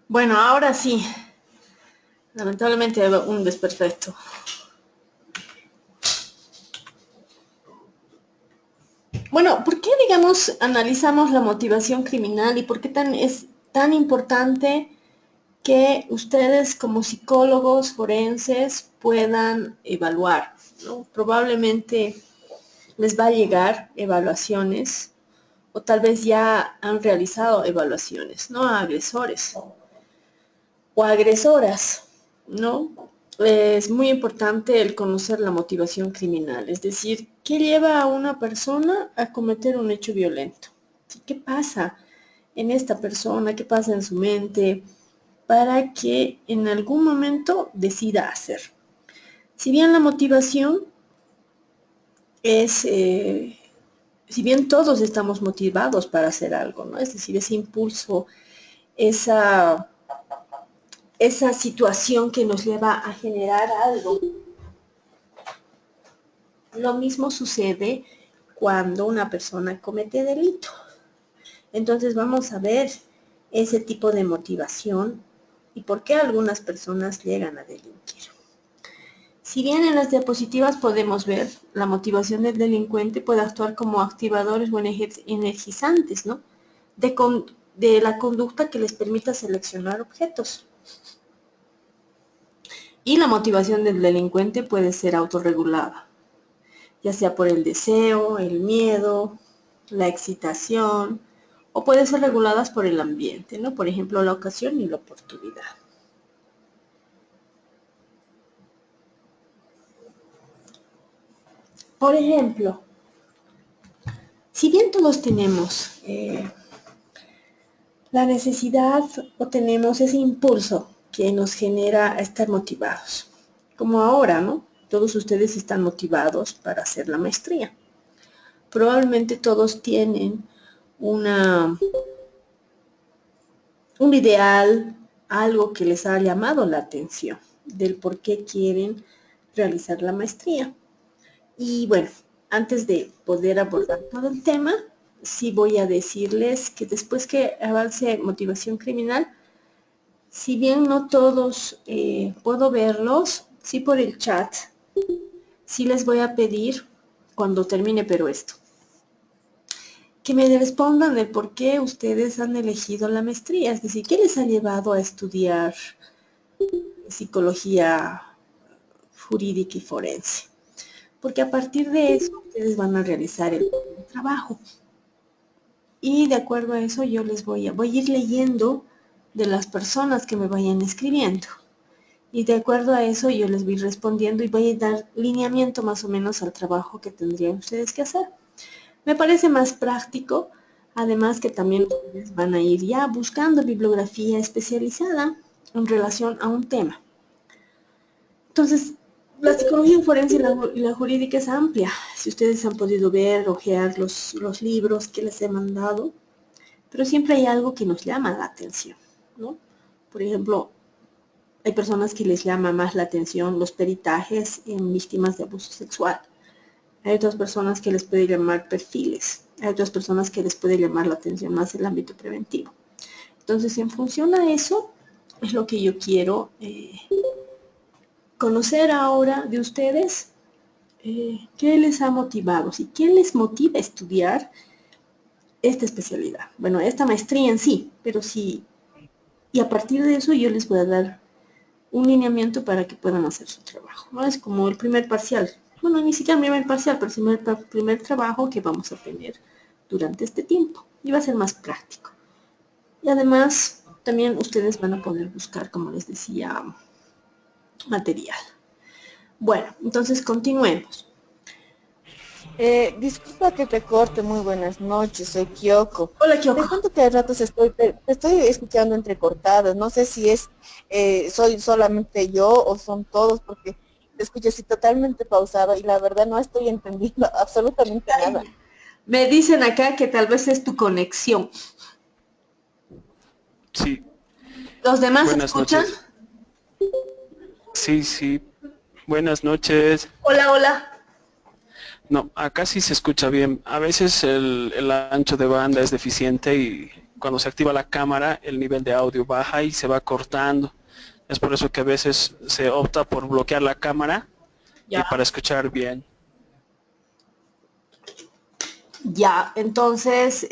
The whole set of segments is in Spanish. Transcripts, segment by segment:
Bueno, ahora sí. Lamentablemente un desperfecto. Bueno, ¿por qué, digamos, analizamos la motivación criminal y por qué es tan importante que ustedes como psicólogos forenses puedan evaluar, ¿no? Probablemente les va a llegar evaluaciones o tal vez ya han realizado evaluaciones, ¿no? A agresores o agresoras, ¿no? Es muy importante el conocer la motivación criminal, es decir, ¿qué lleva a una persona a cometer un hecho violento? ¿Qué pasa en esta persona? ¿Qué pasa en su mente para que en algún momento decida hacer? Si bien la motivación es, si bien todos estamos motivados para hacer algo, ¿no? Es decir, ese impulso, esa esa situación que nos lleva a generar algo. Lo mismo sucede cuando una persona comete delito. Entonces vamos a ver ese tipo de motivación y por qué algunas personas llegan a delinquir. Si bien en las diapositivas podemos ver la motivación del delincuente puede actuar como activadores o energizantes, ¿no? De la conducta que les permita seleccionar objetos. Y la motivación del delincuente puede ser autorregulada, ya sea por el deseo, el miedo, la excitación, o pueden ser reguladas por el ambiente, ¿no? Por ejemplo, la ocasión y la oportunidad. Por ejemplo, si bien todos tenemos la necesidad o tenemos ese impulso que nos genera estar motivados, como ahora, ¿no? Todos ustedes están motivados para hacer la maestría. Probablemente todos tienen una un ideal, algo que les ha llamado la atención del por qué quieren realizar la maestría. Y bueno, antes de poder abordar todo el tema, sí voy a decirles que después que avance motivación criminal, si bien no todos puedo verlos, sí por el chat, sí les voy a pedir cuando termine, pero esto, que me respondan el por qué ustedes han elegido la maestría, es decir, qué les ha llevado a estudiar psicología jurídica y forense. Porque a partir de eso ustedes van a realizar el trabajo. Y de acuerdo a eso yo voy a ir leyendo de las personas que me vayan escribiendo. Y de acuerdo a eso yo les voy respondiendo y voy a dar lineamiento más o menos al trabajo que tendrían ustedes que hacer. Me parece más práctico, además que también ustedes van a ir ya buscando bibliografía especializada en relación a un tema. Entonces, la psicología forense y la jurídica es amplia. Si ustedes han podido ver, ojear los libros que les he mandado, pero siempre hay algo que nos llama la atención, ¿no? Por ejemplo, hay personas que les llama más la atención los peritajes en víctimas de abuso sexual. Hay otras personas que les puede llamar perfiles. Hay otras personas que les puede llamar la atención más el ámbito preventivo. Entonces, en función a eso, es lo que yo quiero conocer ahora de ustedes. ¿Qué les ha motivado? ¿Sí? ¿Qué les motiva a estudiar esta especialidad? Bueno, esta maestría en sí, pero sí, y a partir de eso yo les voy a dar un lineamiento para que puedan hacer su trabajo, ¿no? Es como el primer parcial, bueno, ni siquiera el primer parcial, pero el primer trabajo que vamos a tener durante este tiempo, y va a ser más práctico. Y además, también ustedes van a poder buscar, como les decía, material. Bueno, entonces continuemos. Disculpa que te corte, muy buenas noches, soy Kyoko. Hola, Te Kyoko. cuento que a ratos te estoy escuchando entrecortadas, no sé si soy solamente yo o son todos, porque te escucho así totalmente pausado y la verdad no estoy entendiendo absolutamente nada. Me dicen acá que tal vez es tu conexión. Sí, ¿Los demás buenas escuchan? noches. Sí, sí, buenas noches. Hola, hola. No, acá sí se escucha bien. A veces el ancho de banda es deficiente y cuando se activa la cámara, el nivel de audio baja y se va cortando. Es por eso que a veces se opta por bloquear la cámara y Ya. para escuchar bien. Ya, entonces,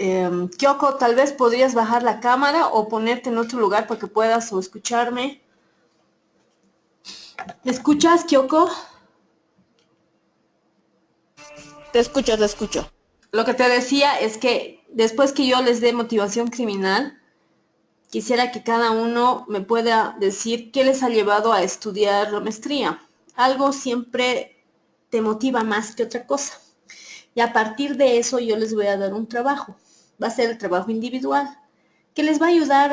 Kyoko, tal vez podrías bajar la cámara o ponerte en otro lugar para que puedas o escucharme. ¿Me escuchas, Kyoko? Te escucho, te escucho. Lo que te decía es que después que yo les dé motivación criminal, quisiera que cada uno me pueda decir qué les ha llevado a estudiar la maestría. Algo siempre te motiva más que otra cosa. Y a partir de eso yo les voy a dar un trabajo. Va a ser el trabajo individual, que les va a ayudar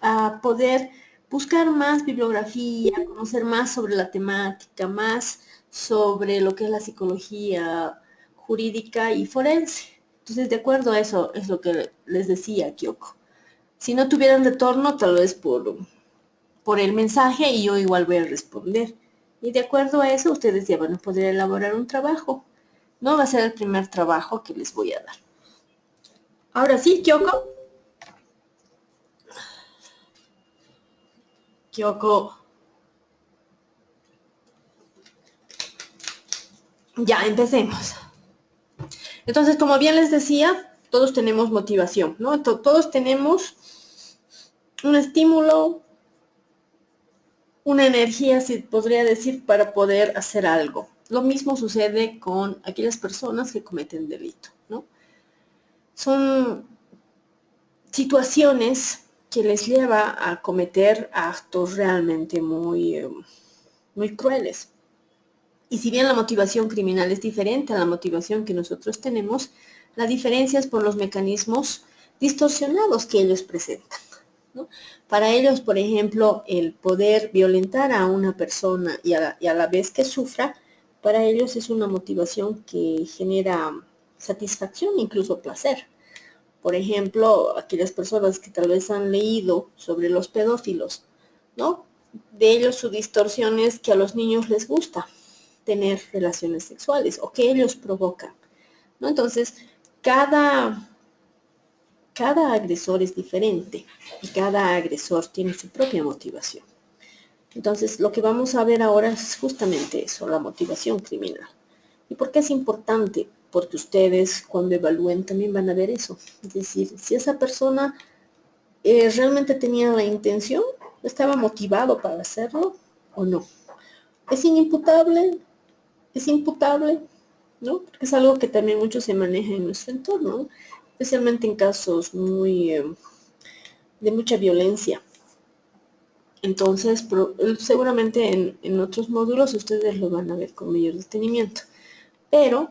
a poder buscar más bibliografía, conocer más sobre la temática, más sobre lo que es la psicología jurídica y forense. Entonces, de acuerdo a eso, es lo que les decía, Kyoko. Si no tuvieran retorno, tal vez por el mensaje y yo igual voy a responder. Y de acuerdo a eso, ustedes ya van a poder elaborar un trabajo. No va a ser el primer trabajo que les voy a dar. Ahora sí, Kyoko. Kyoko. Ya, empecemos. Entonces, como bien les decía, todos tenemos motivación, ¿no? Todos tenemos un estímulo, una energía, se podría decir, para poder hacer algo. Lo mismo sucede con aquellas personas que cometen delito, ¿no? Son situaciones que les lleva a cometer actos realmente muy crueles. Y si bien la motivación criminal es diferente a la motivación que nosotros tenemos, la diferencia es por los mecanismos distorsionados que ellos presentan, ¿no? Para ellos, por ejemplo, el poder violentar a una persona y a la vez que sufra, para ellos es una motivación que genera satisfacción, incluso placer. Por ejemplo, aquellas personas que tal vez han leído sobre los pedófilos, ¿no? De ellos su distorsión es que a los niños les gusta tener relaciones sexuales o que ellos provocan, ¿no? Entonces, cada agresor es diferente y cada agresor tiene su propia motivación. Entonces, lo que vamos a ver ahora es justamente eso, la motivación criminal. ¿Y por qué es importante? Porque ustedes cuando evalúen también van a ver eso. Es decir, si esa persona realmente tenía la intención, estaba motivado para hacerlo o no. Es inimputable, ¿no? Porque es algo que también mucho se maneja en nuestro entorno, ¿no? Especialmente en casos de mucha violencia. Entonces, seguramente en otros módulos ustedes lo van a ver con mayor detenimiento. Pero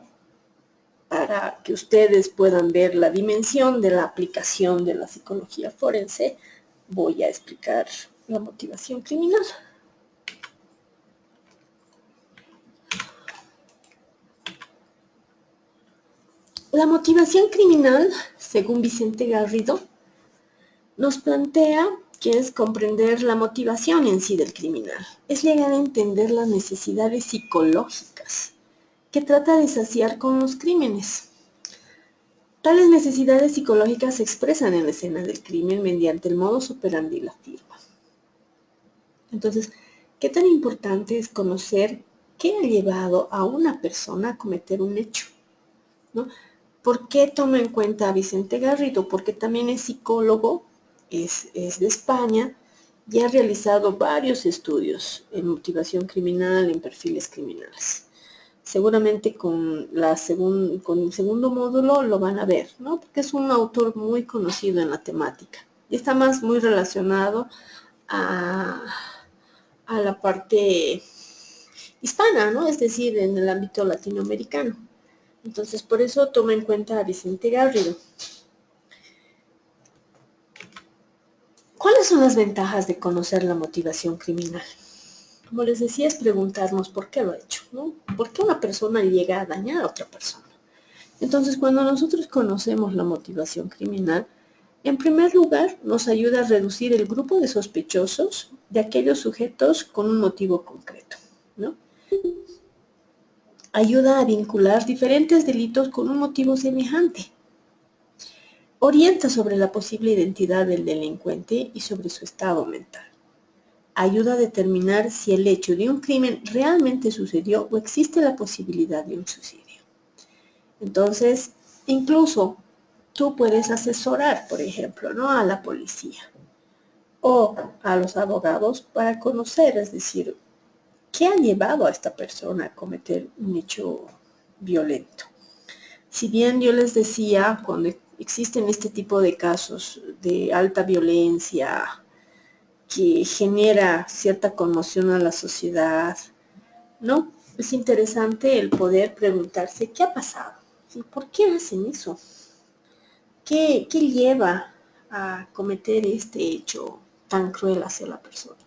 para que ustedes puedan ver la dimensión de la aplicación de la psicología forense, voy a explicar la motivación criminal. La motivación criminal, según Vicente Garrido, nos plantea que es comprender la motivación en sí del criminal. Es llegar a entender las necesidades psicológicas que trata de saciar con los crímenes. Tales necesidades psicológicas se expresan en la escena del crimen mediante el modus operandi y la firma. Entonces, ¿qué tan importante es conocer qué ha llevado a una persona a cometer un hecho? ¿No? ¿Por qué tomo en cuenta a Vicente Garrido? Porque también es psicólogo, es de España y ha realizado varios estudios en motivación criminal, en perfiles criminales. Seguramente con el segundo módulo lo van a ver, ¿no? Porque es un autor muy conocido en la temática y está más muy relacionado a la parte hispana, ¿no? Es decir, en el ámbito latinoamericano. Entonces, por eso toma en cuenta a Vicente Garrido. ¿Cuáles son las ventajas de conocer la motivación criminal? Como les decía, es preguntarnos por qué lo ha hecho, ¿no? ¿Por qué una persona llega a dañar a otra persona? Entonces, cuando nosotros conocemos la motivación criminal, en primer lugar, nos ayuda a reducir el grupo de sospechosos de aquellos sujetos con un motivo concreto, ¿no? Ayuda a vincular diferentes delitos con un motivo semejante. Orienta sobre la posible identidad del delincuente y sobre su estado mental. Ayuda a determinar si el hecho de un crimen realmente sucedió o existe la posibilidad de un suicidio. Entonces, incluso tú puedes asesorar, por ejemplo, ¿no?, a la policía o a los abogados para conocer, es decir, qué ha llevado a esta persona a cometer un hecho violento. Si bien yo les decía, cuando existen este tipo de casos de alta violencia que genera cierta conmoción a la sociedad, ¿no? Es interesante el poder preguntarse qué ha pasado, ¿sí? ¿Por qué hacen eso? ¿Qué lleva a cometer este hecho tan cruel hacia la persona?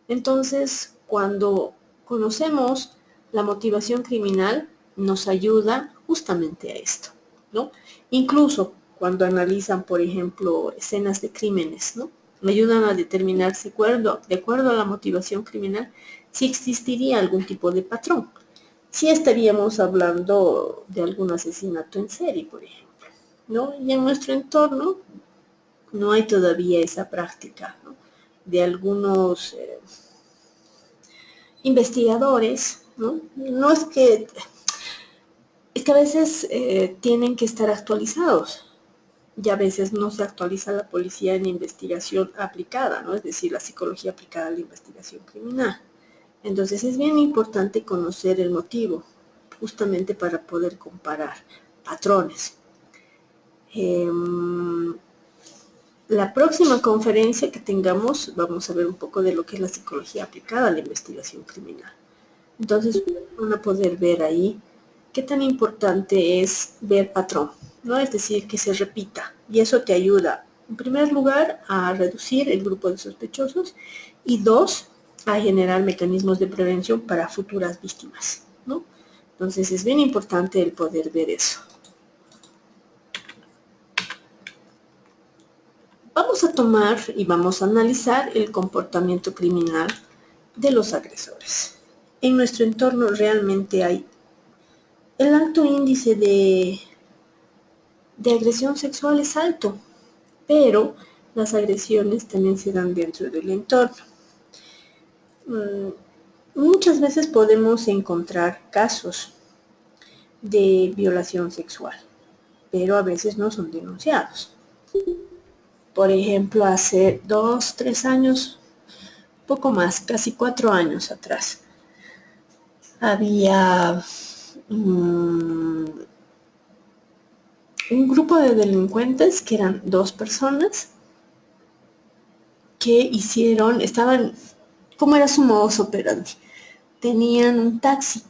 Entonces, cuando conocemos la motivación criminal, nos ayuda justamente a esto, ¿no? Incluso cuando analizan, por ejemplo, escenas de crímenes, ¿no?, me ayudan a determinar, de acuerdo a la motivación criminal, si existiría algún tipo de patrón. Si estaríamos hablando de algún asesinato en serie, por ejemplo, ¿no? Y en nuestro entorno no hay todavía esa práctica, ¿no?, de algunos investigadores, ¿no? No es que a veces tienen que estar actualizados, y a veces no se actualiza la policía en investigación aplicada, ¿no? Es decir, la psicología aplicada a la investigación criminal. Entonces es bien importante conocer el motivo, justamente para poder comparar patrones. La próxima conferencia que tengamos, vamos a ver un poco de lo que es la psicología aplicada a la investigación criminal. Entonces van a poder ver ahí qué tan importante es ver patrón, ¿no? Es decir, que se repita. Y eso te ayuda, en primer lugar, a reducir el grupo de sospechosos y dos, a generar mecanismos de prevención para futuras víctimas, ¿no? Entonces es bien importante el poder ver eso. Vamos a tomar y vamos a analizar el comportamiento criminal de los agresores. En nuestro entorno realmente hay el alto índice de agresión sexual es alto, pero las agresiones también se dan dentro del entorno. Muchas veces podemos encontrar casos de violación sexual, pero a veces no son denunciados. Por ejemplo, hace 2, 3 años, poco más, casi 4 años atrás, había un grupo de delincuentes que eran 2 personas que ¿cómo era su modus operandi? Tenían un taxi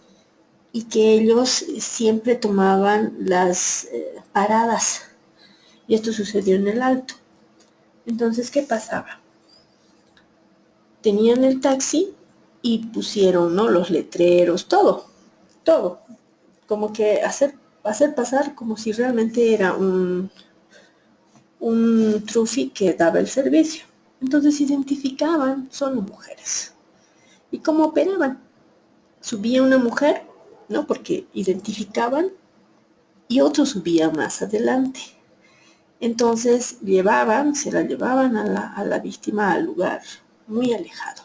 y que ellos siempre tomaban las paradas, y esto sucedió en el Alto. Entonces, ¿qué pasaba? Tenían el taxi y pusieron, ¿no?, los letreros, todo, como que hacer pasar como si realmente era un trufi que daba el servicio. Entonces identificaban solo mujeres. ¿Y cómo operaban? Subía una mujer, ¿no?, porque identificaban, y otro subía más adelante. Entonces se la llevaban a la víctima al lugar muy alejado.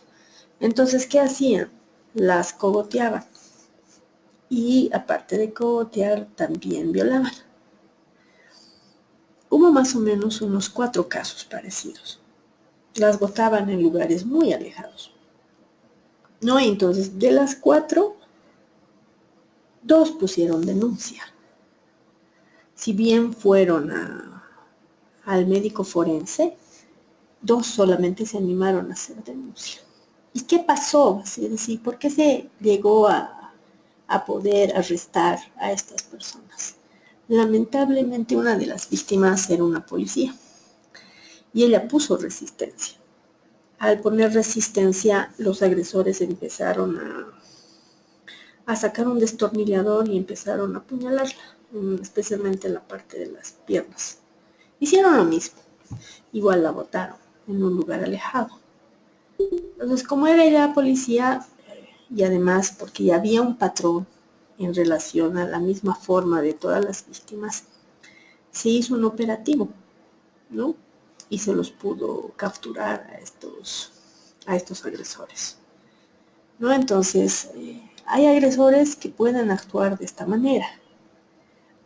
Entonces, ¿qué hacían? Las cogoteaban. Y aparte de cogotear, también violaban. Hubo más o menos unos 4 casos parecidos. Las botaban en lugares muy alejados, ¿no? Entonces, de las 4, 2 pusieron denuncia. Si bien fueron al médico forense, 2 solamente se animaron a hacer denuncia. ¿Y qué pasó? Es decir, ¿por qué se llegó a poder arrestar a estas personas? Lamentablemente, una de las víctimas era una policía y ella puso resistencia. Al poner resistencia, los agresores empezaron a sacar un destornillador y empezaron a apuñalarla, especialmente en la parte de las piernas. Hicieron lo mismo, igual la botaron en un lugar alejado. Entonces, como era ella policía, y además porque ya había un patrón en relación a la misma forma de todas las víctimas, se hizo un operativo ¿no? Y se los pudo capturar a estos agresores, ¿no? Entonces, hay agresores que pueden actuar de esta manera.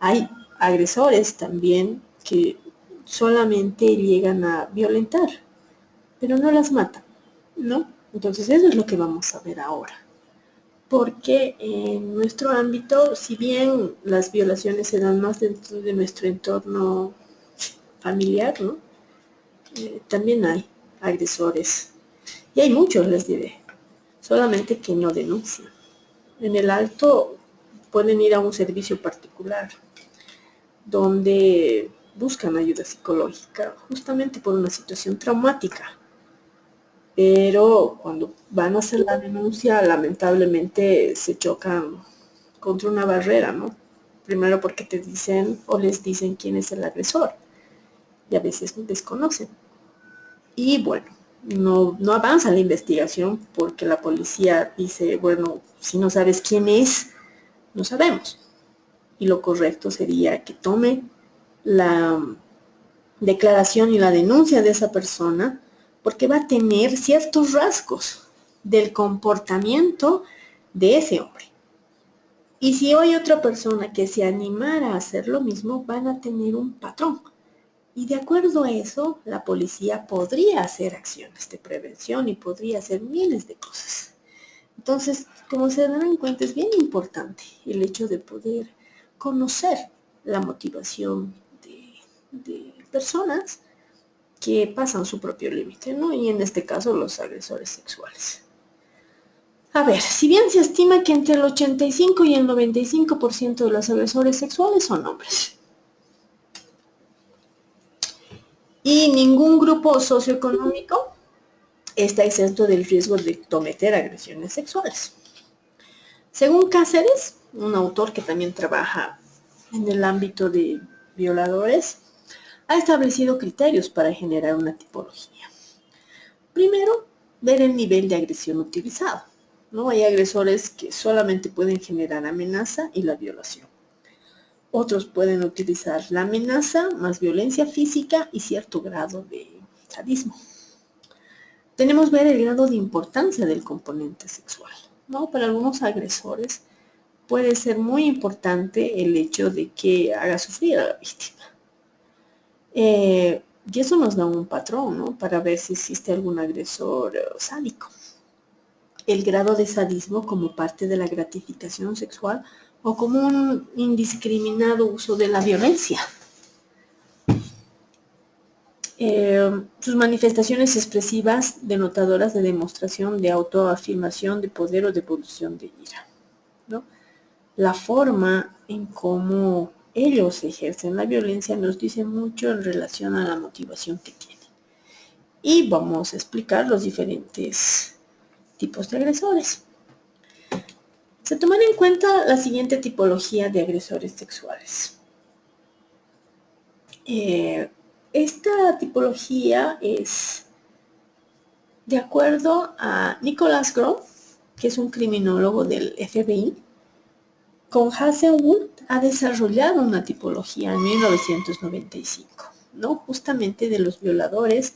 Hay agresores también que solamente llegan a violentar, pero no las matan, ¿no? Entonces eso es lo que vamos a ver ahora. Porque en nuestro ámbito, si bien las violaciones se dan más dentro de nuestro entorno familiar, ¿no? También hay agresores. Y hay muchos, les diré, solamente que no denuncian. En el alto pueden ir a un servicio particular donde buscan ayuda psicológica justamente por una situación traumática. Pero cuando van a hacer la denuncia, lamentablemente se chocan contra una barrera, ¿no? Primero porque te dicen o les dicen quién es el agresor y a veces desconocen. Y bueno, no avanza la investigación porque la policía dice, bueno, si no sabes quién es, no sabemos. Y lo correcto sería que tome la declaración y la denuncia de esa persona porque va a tener ciertos rasgos del comportamiento de ese hombre. Y si hay otra persona que se animara a hacer lo mismo, van a tener un patrón. Y de acuerdo a eso, la policía podría hacer acciones de prevención y podría hacer miles de cosas. Entonces, como se darán cuenta, es bien importante el hecho de poder conocer la motivación de personas que pasan su propio límite, ¿no? Y en este caso, los agresores sexuales. A ver, si bien se estima que entre el 85 y el 95% de los agresores sexuales son hombres. Y ningún grupo socioeconómico está exento del riesgo de cometer agresiones sexuales. Según Cáceres, un autor que también trabaja en el ámbito de violadores, ha establecido criterios para generar una tipología. Primero, ver el nivel de agresión utilizado, ¿no? Hay agresores que solamente pueden generar amenaza y la violación. Otros pueden utilizar la amenaza más violencia física y cierto grado de sadismo. Tenemos que ver el grado de importancia del componente sexual, ¿no? Para algunos agresores puede ser muy importante el hecho de que haga sufrir a la víctima. Y eso nos da un patrón, ¿no? Para ver si existe algún agresor sádico. El grado de sadismo como parte de la gratificación sexual o como un indiscriminado uso de la violencia. Sus manifestaciones expresivas denotadoras de demostración de autoafirmación, de poder o de evolución de ira, ¿no? La forma en cómo ellos ejercen la violencia nos dice mucho en relación a la motivación que tienen. Y vamos a explicar los diferentes tipos de agresores. Se tomará en cuenta la siguiente tipología de agresores sexuales. Esta tipología es de acuerdo a Nicholas Groff, que es un criminólogo del FBI. Con Hazelwood ha desarrollado una tipología en 1995, ¿no? Justamente de los violadores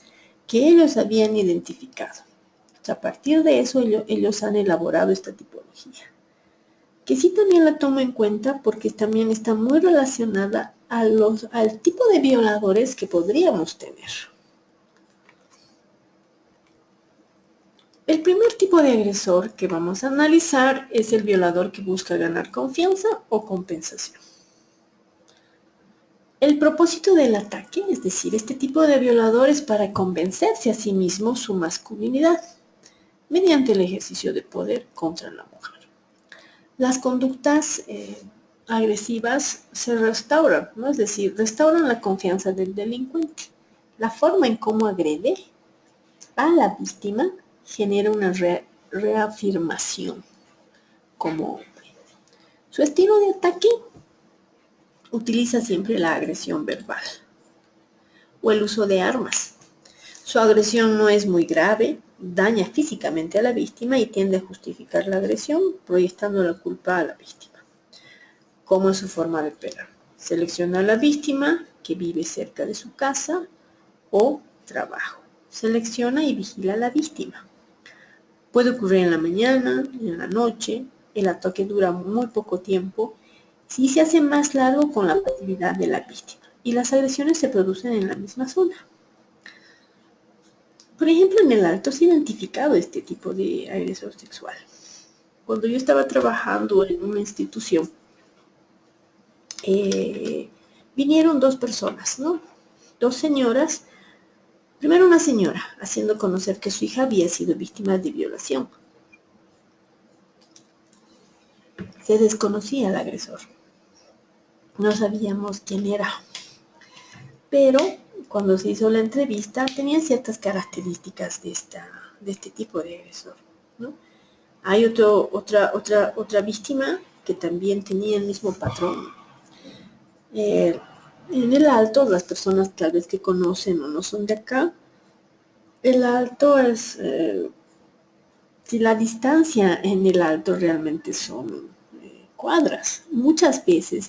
que ellos habían identificado. A partir de eso ellos han elaborado esta tipología, que sí también la tomo en cuenta porque también está muy relacionada al tipo de violadores que podríamos tener. El primer tipo de agresor que vamos a analizar es el violador que busca ganar confianza o compensación. El propósito del ataque, es decir, este tipo de violador es para convencerse a sí mismo su masculinidad mediante el ejercicio de poder contra la mujer. Las conductas agresivas se restauran, ¿no? Es decir, restauran la confianza del delincuente. La forma en cómo agrede a la víctima genera una reafirmación como hombre. Su estilo de ataque utiliza siempre la agresión verbal o el uso de armas. Su agresión no es muy grave, daña físicamente a la víctima y tiende a justificar la agresión, proyectando la culpa a la víctima. ¿Cómo es su forma de operar? Selecciona a la víctima que vive cerca de su casa, o trabajo. Selecciona y vigila a la víctima. Puede ocurrir en la mañana, en la noche, el ataque dura muy poco tiempo y se hace más largo con la pasividad de la víctima. Y las agresiones se producen en la misma zona. Por ejemplo, en el Alto se ha identificado este tipo de agresor sexual. Cuando yo estaba trabajando en una institución, vinieron dos personas, ¿no? Dos señoras. Primero una señora, haciendo conocer que su hija había sido víctima de violación. Se desconocía al agresor. No sabíamos quién era. Pero cuando se hizo la entrevista, tenía ciertas características de este tipo de agresor, ¿no? Hay otra víctima que también tenía el mismo patrón. En el Alto, las personas tal vez que conocen o no son de acá, el Alto es, si la distancia en el Alto realmente son cuadras. Muchas veces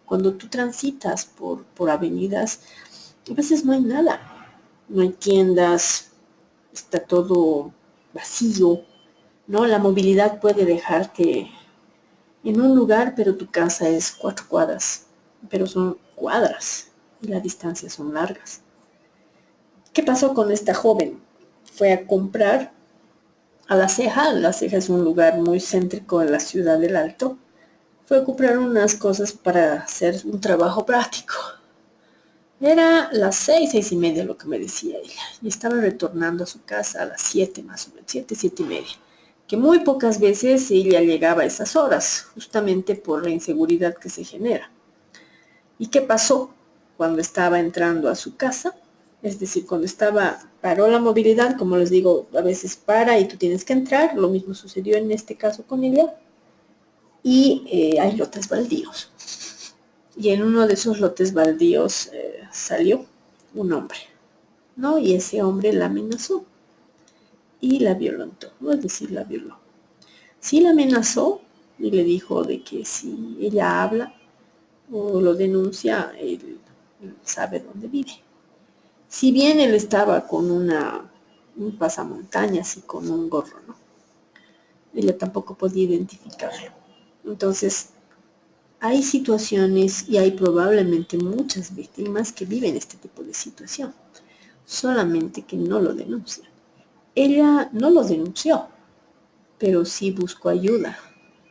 cuando tú transitas por avenidas, a veces no hay nada. No hay tiendas, está todo vacío, ¿no? La movilidad puede dejarte en un lugar, pero tu casa es 4 cuadras, pero son cuadras y las distancias son largas. ¿Qué pasó con esta joven? Fue a comprar a La Ceja. La Ceja es un lugar muy céntrico en la ciudad del Alto. Fue a comprar unas cosas para hacer un trabajo práctico. Era las 6:30 lo que me decía ella. Y estaba retornando a su casa a las 7 más o menos, 7:30. Que muy pocas veces ella llegaba a esas horas, justamente por la inseguridad que se genera. ¿Y qué pasó cuando estaba entrando a su casa? Es decir, cuando paró la movilidad, como les digo, a veces para y tú tienes que entrar. Lo mismo sucedió en este caso con ella. Y hay lotes baldíos. Y en uno de esos lotes baldíos salió un hombre, ¿no? Y ese hombre la amenazó y la violentó, ¿no? Es decir, la violó. Sí la amenazó y le dijo de que si ella habla o lo denuncia, él sabe dónde vive. Si bien él estaba con un pasamontañas y con un gorro, ¿no? Ella tampoco podía identificarlo. Entonces, hay situaciones y hay probablemente muchas víctimas que viven este tipo de situación, solamente que no lo denuncian. Ella no lo denunció, pero sí buscó ayuda.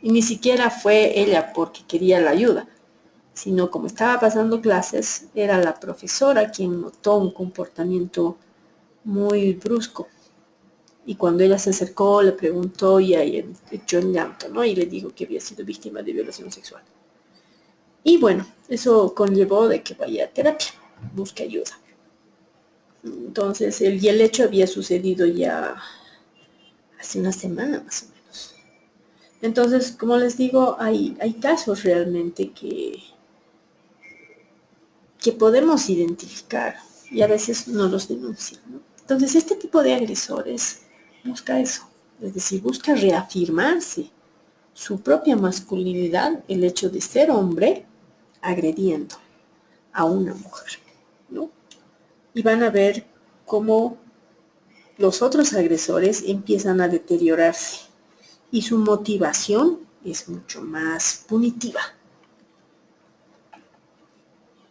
Y ni siquiera fue ella porque quería la ayuda, sino como estaba pasando clases, era la profesora quien notó un comportamiento muy brusco. Y cuando ella se acercó, le preguntó y ella echó en llanto, ¿no? Y le dijo que había sido víctima de violación sexual. Y bueno, eso conllevó de que vaya a terapia, busque ayuda. Entonces, el hecho había sucedido ya hace una semana más o menos. Entonces, como les digo, hay casos realmente que podemos identificar y a veces no los denuncian, ¿no? Entonces, este tipo de agresores busca eso, es decir, busca reafirmarse su propia masculinidad, el hecho de ser hombre, agrediendo a una mujer, ¿no? Y van a ver cómo los otros agresores empiezan a deteriorarse y su motivación es mucho más punitiva.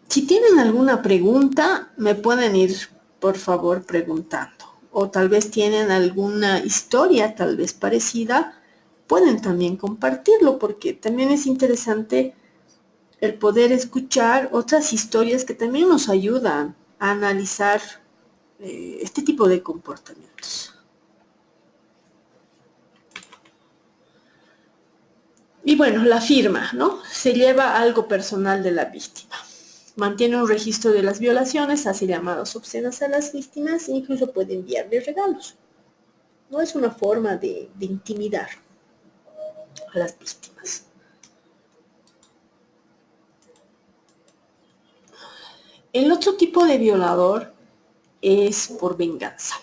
Si tienen alguna pregunta, me pueden ir, por favor, preguntando. O tal vez tienen alguna historia, tal vez parecida, pueden también compartirlo, porque también es interesante el poder escuchar otras historias que también nos ayudan a analizar este tipo de comportamientos. Y bueno, la firma, ¿no? Se lleva algo personal de la víctima. Mantiene un registro de las violaciones, hace llamadas obscenas a las víctimas e incluso puede enviarle regalos. No es una forma de intimidar a las víctimas. El otro tipo de violador es por venganza.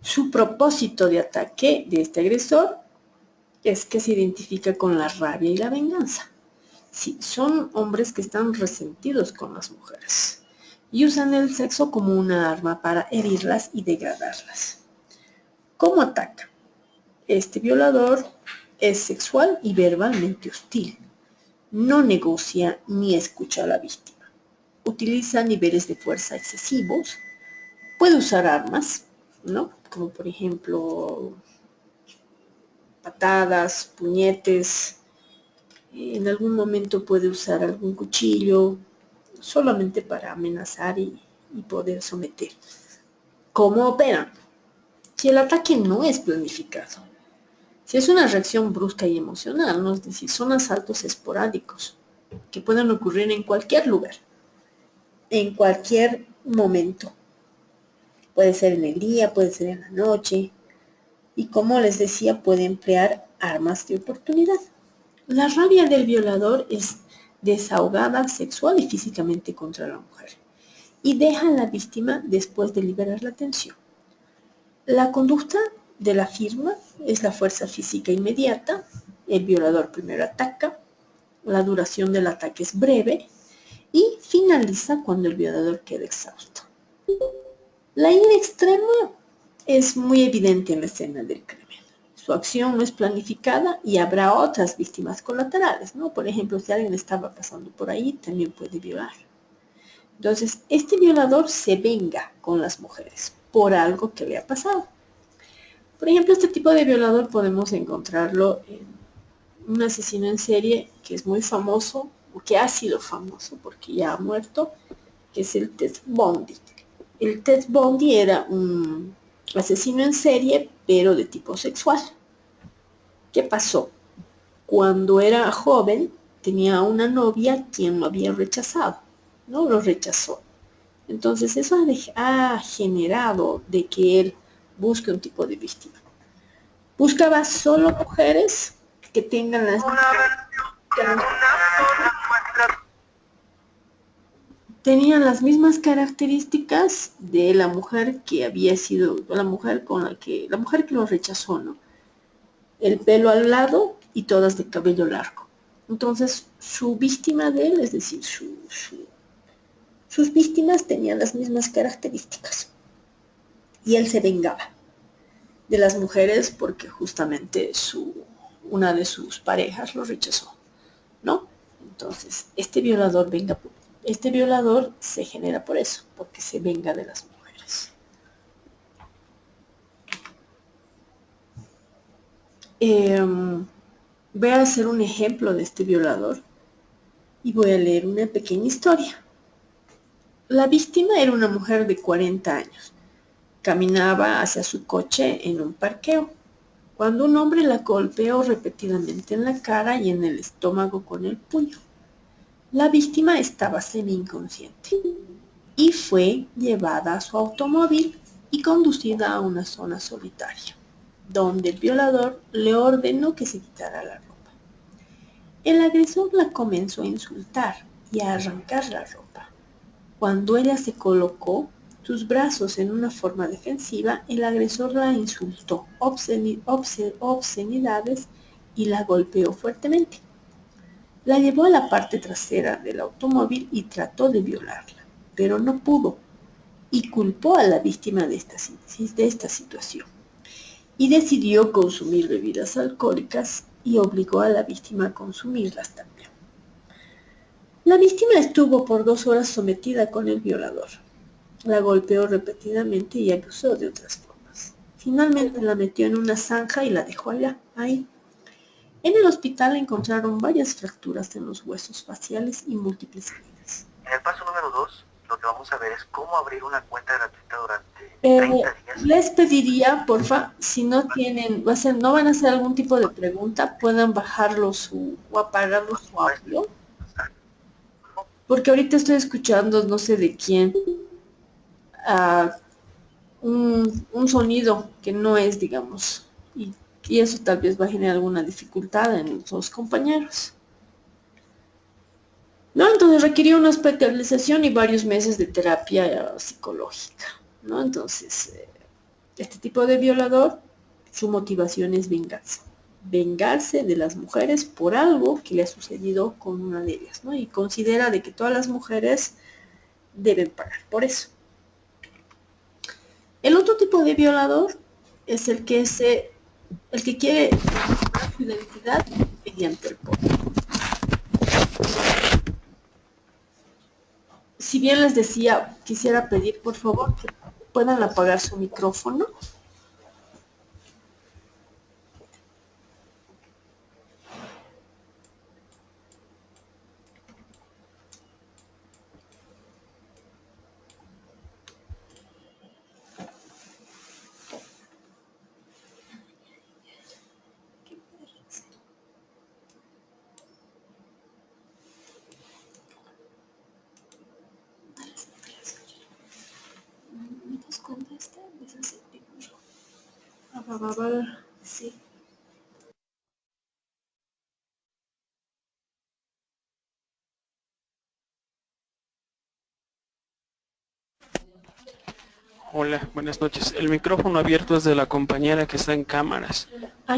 Su propósito de ataque de este agresor es que se identifica con la rabia y la venganza. Sí, son hombres que están resentidos con las mujeres, y usan el sexo como una arma para herirlas y degradarlas. ¿Cómo ataca? Este violador es sexual y verbalmente hostil. No negocia ni escucha a la víctima. Utiliza niveles de fuerza excesivos. Puede usar armas, ¿no? Como por ejemplo patadas, puñetes. En algún momento puede usar algún cuchillo solamente para amenazar y poder someter. ¿Cómo operan? Si el ataque no es planificado, si es una reacción brusca y emocional, ¿no? Es decir, son asaltos esporádicos que pueden ocurrir en cualquier lugar, en cualquier momento. Puede ser en el día, puede ser en la noche. Y como les decía, puede emplear armas de oportunidad. La rabia del violador es desahogada sexual y físicamente contra la mujer y deja a la víctima después de liberar la tensión. La conducta de la firma es la fuerza física inmediata. El violador primero ataca, la duración del ataque es breve y finaliza cuando el violador queda exhausto. La ira extrema es muy evidente en la escena del crimen. Su acción no es planificada y habrá otras víctimas colaterales, ¿no? Por ejemplo, si alguien estaba pasando por ahí, también puede violar. Entonces, este violador se venga con las mujeres por algo que le ha pasado. Por ejemplo, este tipo de violador podemos encontrarlo en un asesino en serie que es muy famoso, o que ha sido famoso porque ya ha muerto, que es el Ted Bundy. El Ted Bundy era un asesino en serie, pero de tipo sexual. ¿Qué pasó? Cuando era joven, tenía una novia quien lo había rechazado, ¿no? Lo rechazó. Entonces eso ha generado de que él busque un tipo de víctima. Buscaba solo mujeres que tengan tenían las mismas características de la mujer que había sido, la mujer que lo rechazó, ¿no? El pelo al lado y todas de cabello largo. Entonces, su víctima de él, es decir, sus víctimas tenían las mismas características. Y él se vengaba de las mujeres porque justamente una de sus parejas lo rechazó, ¿no? Entonces, este violador se genera por eso, porque se venga de las mujeres. Voy a hacer un ejemplo de este violador y voy a leer una pequeña historia. La víctima era una mujer de 40 años. Caminaba hacia su coche en un parqueo, cuando un hombre la golpeó repetidamente en la cara y en el estómago con el puño. La víctima estaba semi-inconsciente y fue llevada a su automóvil y conducida a una zona solitaria, donde el violador le ordenó que se quitara la ropa. El agresor la comenzó a insultar y a arrancar la ropa. Cuando ella se colocó sus brazos en una forma defensiva, el agresor la insultó obscenidades y la golpeó fuertemente. La llevó a la parte trasera del automóvil y trató de violarla, pero no pudo y culpó a la víctima de esta situación. Y decidió consumir bebidas alcohólicas y obligó a la víctima a consumirlas también. La víctima estuvo por 2 horas sometida con el violador. La golpeó repetidamente y abusó de otras formas. Finalmente la metió en una zanja y la dejó allá, ahí. En el hospital encontraron varias fracturas en los huesos faciales y múltiples heridas. En el paso número 2, lo que vamos a ver es cómo abrir una cuenta gratuita durante 30 días. Les pediría, porfa, si no tienen, no van a hacer algún tipo de pregunta, puedan bajarlo o apagarlo su audio. Porque ahorita estoy escuchando, no sé de quién, un sonido que no es, digamos, y eso tal vez va a generar alguna dificultad en los compañeros. ¿No? Entonces requirió una hospitalización y varios meses de terapia psicológica, ¿no? Entonces, este tipo de violador, su motivación es venganza. Vengarse de las mujeres por algo que le ha sucedido con una de ellas, ¿no? Y considera de que todas las mujeres deben pagar por eso. El otro tipo de violador es el que quiere demostrar su identidad mediante el poder. Si bien les decía, quisiera pedir por favor que puedan apagar su micrófono. ¿Me das cuenta esta? Sí. Hola, buenas noches. El micrófono abierto es de la compañera que está en cámaras.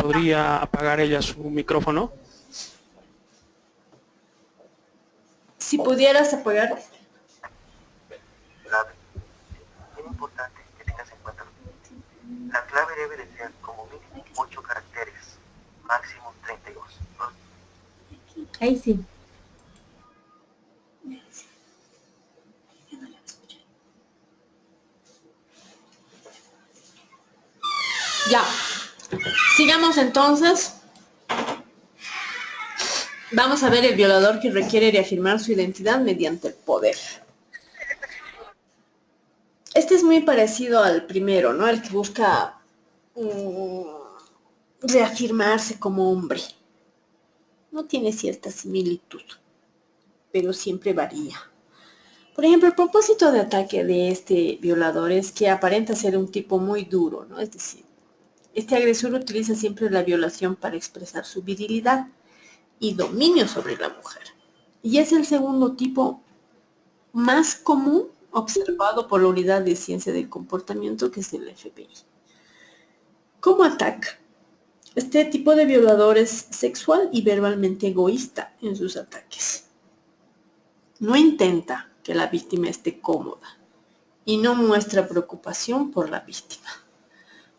¿Podría apagar ella su micrófono? Si pudieras apagar. Clave. Es importante que tengas en cuenta lo siguiente. La clave debe de ser como mínimo 8 caracteres, máximo 32. Ahí sí. Ya. Sigamos entonces. Vamos a ver el violador que requiere reafirmar su identidad mediante el poder. Este es muy parecido al primero, ¿no? El que busca reafirmarse como hombre. No tiene cierta similitud, pero siempre varía. Por ejemplo, el propósito de ataque de este violador es que aparenta ser un tipo muy duro, ¿no? Es decir, este agresor utiliza siempre la violación para expresar su virilidad y dominio sobre la mujer. Y es el segundo tipo más común observado por la Unidad de Ciencia del Comportamiento, que es el FBI. ¿Cómo ataca? Este tipo de violador es sexual y verbalmente egoísta en sus ataques. No intenta que la víctima esté cómoda y no muestra preocupación por la víctima.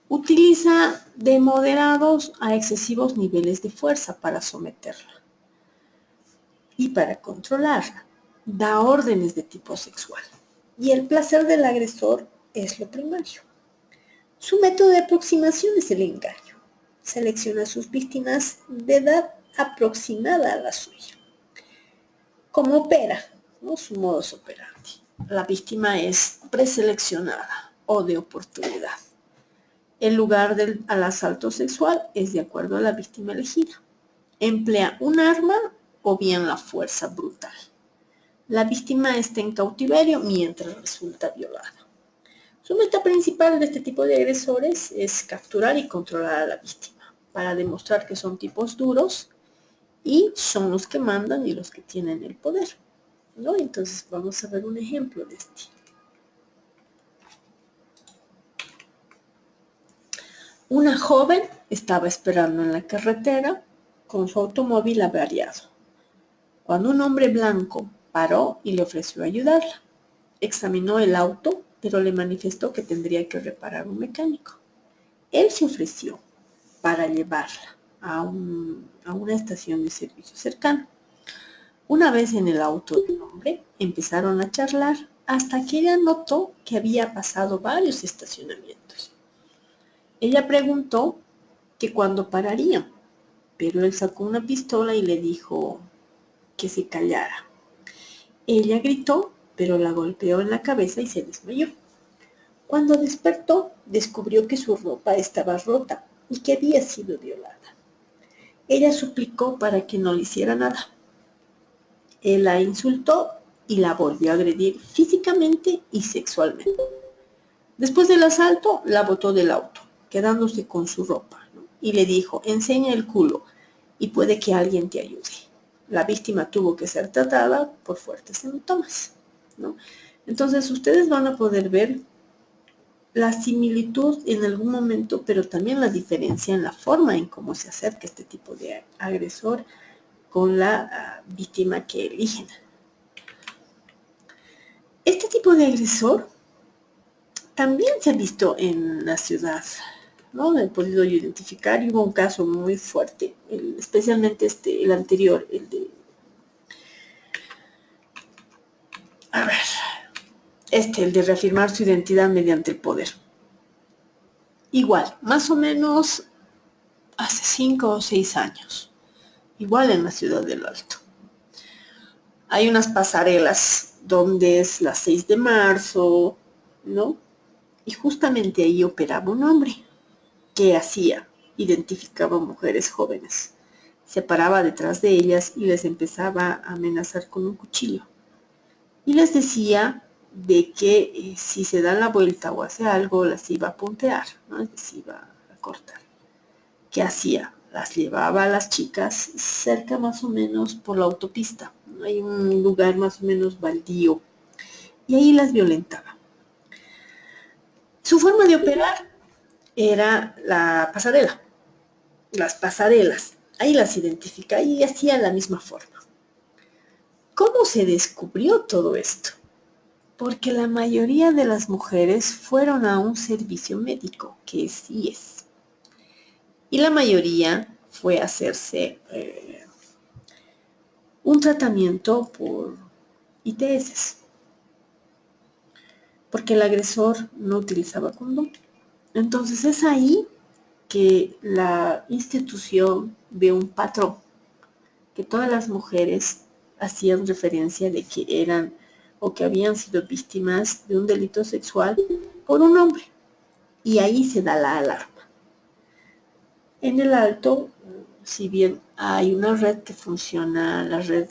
Utiliza de moderados a excesivos niveles de fuerza para someterla y para controlarla. Da órdenes de tipo sexual. Y el placer del agresor es lo primario. Su método de aproximación es el engaño. Selecciona a sus víctimas de edad aproximada a la suya. ¿Cómo opera? ¿No? Su modus operandi. La víctima es preseleccionada o de oportunidad. El lugar al asalto sexual es de acuerdo a la víctima elegida. Emplea un arma o bien la fuerza brutal. La víctima está en cautiverio mientras resulta violada. Su meta principal de este tipo de agresores es capturar y controlar a la víctima para demostrar que son tipos duros y son los que mandan y los que tienen el poder, ¿no? Entonces vamos a ver un ejemplo de este. Una joven estaba esperando en la carretera con su automóvil averiado, cuando un hombre blanco paró y le ofreció ayudarla. Examinó el auto, pero le manifestó que tendría que reparar un mecánico. Él se ofreció para llevarla a una estación de servicio cercana. Una vez en el auto del hombre, empezaron a charlar hasta que ella notó que había pasado varios estacionamientos. Ella preguntó que cuándo pararían, pero él sacó una pistola y le dijo que se callara. Ella gritó, pero la golpeó en la cabeza y se desmayó. Cuando despertó, descubrió que su ropa estaba rota y que había sido violada. Ella suplicó para que no le hiciera nada. Él la insultó y la volvió a agredir físicamente y sexualmente. Después del asalto, la botó del auto, quedándose con su ropa, ¿no? Y le dijo, enseña el culo y puede que alguien te ayude. La víctima tuvo que ser tratada por fuertes síntomas, ¿no? Entonces, ustedes van a poder ver la similitud en algún momento, pero también la diferencia en la forma en cómo se acerca este tipo de agresor con la víctima que eligen. Este tipo de agresor también se ha visto en la ciudad, ¿no? He podido identificar, y hubo un caso muy fuerte, especialmente el anterior, a ver, el de reafirmar su identidad mediante el poder. Igual, más o menos hace 5 o 6 años, igual en la ciudad del Alto. Hay unas pasarelas donde es las 6 de marzo, ¿no? Y justamente ahí operaba un hombre. ¿Qué hacía? Identificaba mujeres jóvenes. Se paraba detrás de ellas y les empezaba a amenazar con un cuchillo. Y les decía de que si se dan la vuelta o hace algo, las iba a puntear, ¿no? Les iba a cortar. ¿Qué hacía? Las llevaba a las chicas cerca más o menos por la autopista. Hay un lugar más o menos baldío. Y ahí las violentaba. Su forma de operar era la pasarela. Las pasarelas. Ahí las identifica y hacía la misma forma. ¿Cómo se descubrió todo esto? Porque la mayoría de las mujeres fueron a un servicio médico, que es IES. Y la mayoría fue a hacerse un tratamiento por ITS, porque el agresor no utilizaba condón. Entonces es ahí que la institución ve un patrón, que todas las mujeres hacían referencia de que eran o que habían sido víctimas de un delito sexual por un hombre. Y ahí se da la alarma. En el Alto, si bien hay una red que funciona, la red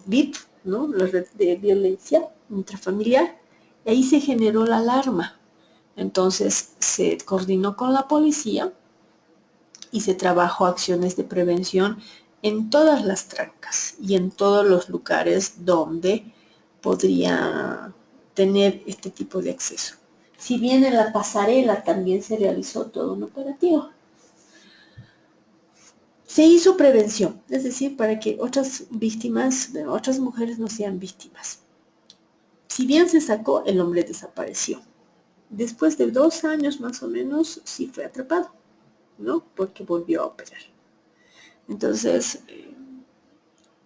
VIP, ¿no? La red de violencia intrafamiliar, y ahí se generó la alarma. Entonces se coordinó con la policía y se trabajó acciones de prevención en todas las trancas y en todos los lugares donde podría tener este tipo de acceso. Si bien en la pasarela también se realizó todo un operativo. Se hizo prevención, es decir, para que otras víctimas, otras mujeres no sean víctimas. Si bien se sacó, el hombre desapareció. Después de 2 años más o menos, sí fue atrapado, ¿no? Porque volvió a operar. Entonces,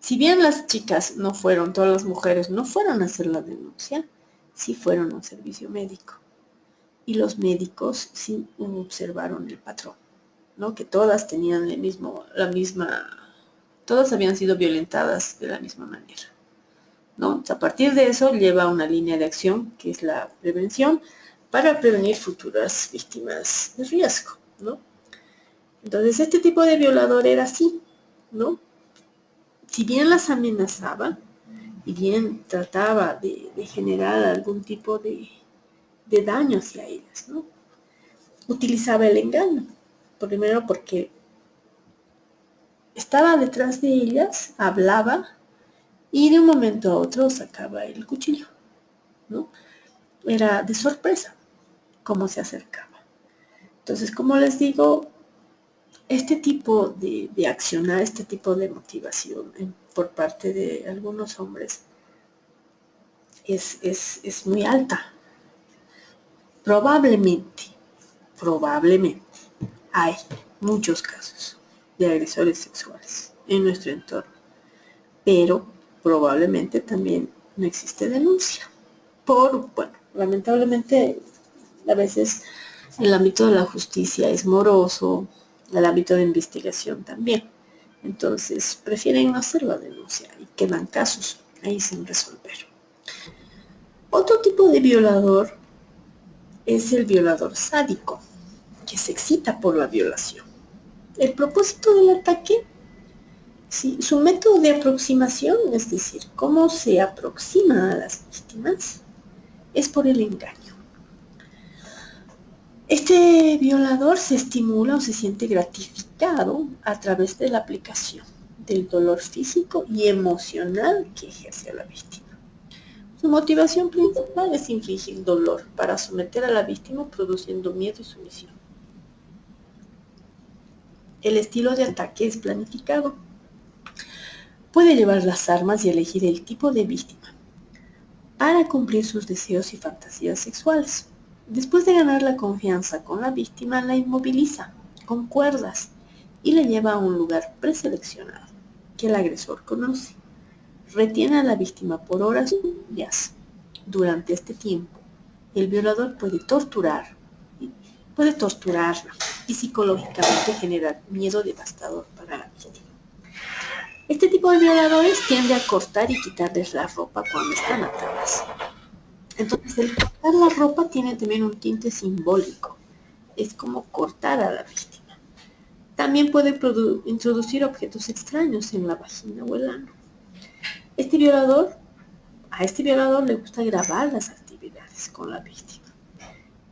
si bien las chicas no fueron, todas las mujeres no fueron a hacer la denuncia, sí fueron a un servicio médico. Y los médicos sí observaron el patrón, ¿no? Que todas tenían todas habían sido violentadas de la misma manera, ¿no? A partir de eso lleva una línea de acción, que es la prevención, para prevenir futuras víctimas de riesgo, ¿no? Entonces, este tipo de violador era así, ¿no? Si bien las amenazaba, y bien trataba de generar algún tipo de daño hacia ellas, ¿no? Utilizaba el engaño, primero porque estaba detrás de ellas, hablaba, y de un momento a otro sacaba el cuchillo, ¿no? Era de sorpresa cómo se acercaba. Entonces, como les digo, este tipo de accionar, este tipo de motivación por parte de algunos hombres es muy alta. Probablemente hay muchos casos de agresores sexuales en nuestro entorno, pero probablemente también no existe denuncia. Bueno, lamentablemente a veces el ámbito de la justicia es moroso, el ámbito de investigación también. Entonces prefieren no hacer la denuncia y quedan casos ahí sin resolver. Otro tipo de violador es el violador sádico, que se excita por la violación. El propósito del ataque, sí, su método de aproximación, es decir, cómo se aproxima a las víctimas, es por el engaño. Este violador se estimula o se siente gratificado a través de la aplicación del dolor físico y emocional que ejerce a la víctima. Su motivación principal es infligir dolor para someter a la víctima produciendo miedo y sumisión. El estilo de ataque es planificado. Puede llevar las armas y elegir el tipo de víctima. para cumplir sus deseos y fantasías sexuales. Después de ganar la confianza con la víctima, la inmoviliza con cuerdas y la lleva a un lugar preseleccionado que el agresor conoce. Retiene a la víctima por horas o días. Durante este tiempo, el violador puede torturarla y psicológicamente generar miedo devastador para la víctima. Este tipo de violadores tiende a cortar y quitarles la ropa cuando están atadas. Entonces, el cortar la ropa tiene también un tinte simbólico. Es como cortar a la víctima. También puede introducir objetos extraños en la vagina o el ano. A este violador le gusta grabar las actividades con la víctima.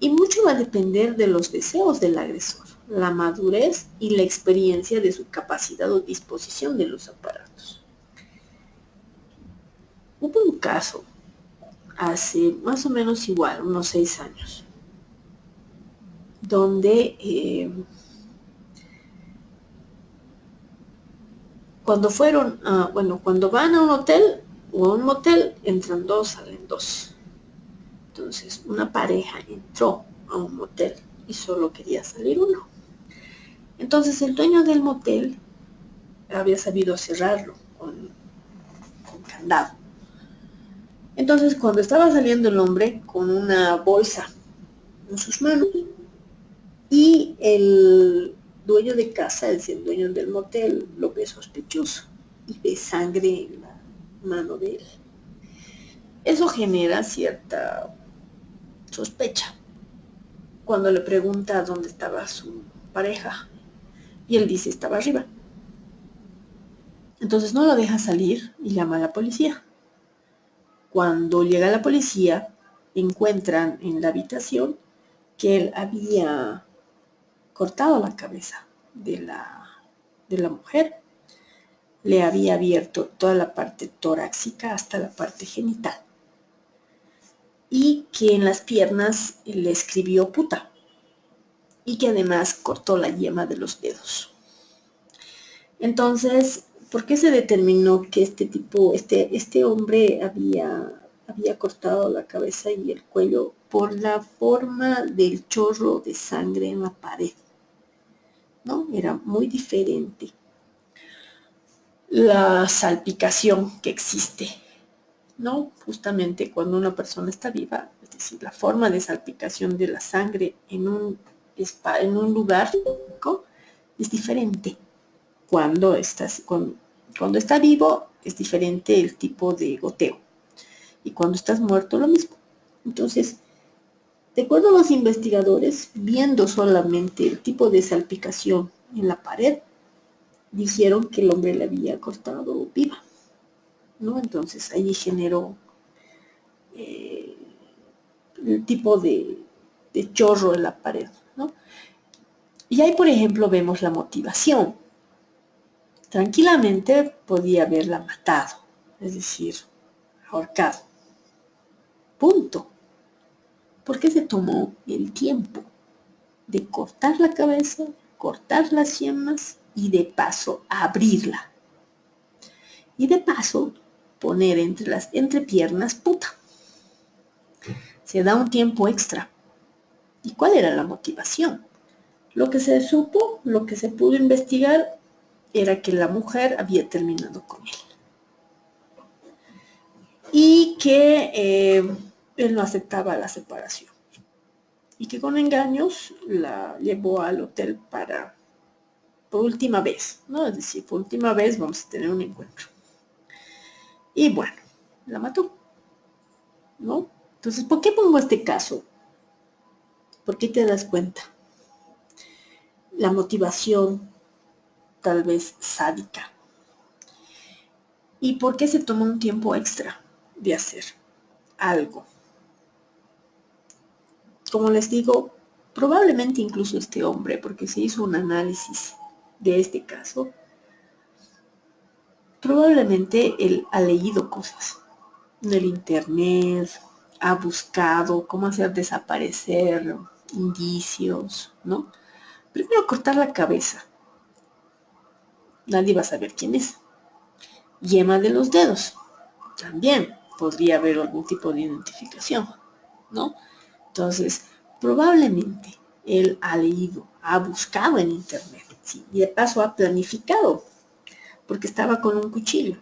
Y mucho va a depender de los deseos del agresor, la madurez y la experiencia de su capacidad o disposición de los aparatos. Hubo un caso hace más o menos igual, unos 6 años, donde cuando van a un hotel o a un motel, entran dos, salen dos. Entonces, una pareja entró a un motel y solo quería salir uno. Entonces, el dueño del motel había sabido cerrarlo con candado. Entonces, cuando estaba saliendo el hombre con una bolsa en sus manos y el dueño de casa, es decir, el dueño del motel, lo ve sospechoso y ve sangre en la mano de él. Eso genera cierta sospecha. Cuando le pregunta dónde estaba su pareja y él dice estaba arriba. Entonces no lo deja salir y llama a la policía. Cuando llega la policía, encuentran en la habitación que él había cortado la cabeza de la mujer, le había abierto toda la parte torácica hasta la parte genital y que en las piernas le escribió puta y que además cortó la yema de los dedos. Entonces, ¿por qué se determinó que este hombre había cortado la cabeza y el cuello? Por la forma del chorro de sangre en la pared, ¿no? Era muy diferente la salpicación que existe, ¿no? Justamente cuando una persona está viva, es decir, la forma de salpicación de la sangre en un lugar es diferente. Cuando está vivo es diferente el tipo de goteo. Y cuando estás muerto lo mismo. Entonces, de acuerdo a los investigadores, viendo solamente el tipo de salpicación en la pared, dijeron que el hombre la había cortado viva, ¿no? Entonces ahí generó el tipo de chorro en la pared, ¿no? Y ahí, por ejemplo, vemos la motivación. Tranquilamente podía haberla matado, es decir, ahorcado. Punto. Porque se tomó el tiempo de cortar la cabeza, cortar las yemas y de paso abrirla. Y de paso poner entre las entrepiernas puta. Se da un tiempo extra. ¿Y cuál era la motivación? Lo que se supo, lo que se pudo investigar, era que la mujer había terminado con él. Y que él no aceptaba la separación. Y que con engaños la llevó al hotel por última vez, ¿no? Es decir, por última vez vamos a tener un encuentro. Y bueno, la mató, ¿no? Entonces, ¿por qué pongo este caso? ¿Por qué te das cuenta? La motivación, tal vez sádica. ¿Y por qué se tomó un tiempo extra de hacer algo? Como les digo, probablemente incluso este hombre, porque se hizo un análisis de este caso, probablemente él ha leído cosas en el internet, ha buscado cómo hacer desaparecer indicios, ¿no? Primero cortar la cabeza. Nadie va a saber quién es. Yema de los dedos. También. podría haber algún tipo de identificación, ¿no? Entonces, probablemente él ha leído, ha buscado en internet, ¿sí? Y de paso ha planificado, porque estaba con un cuchillo.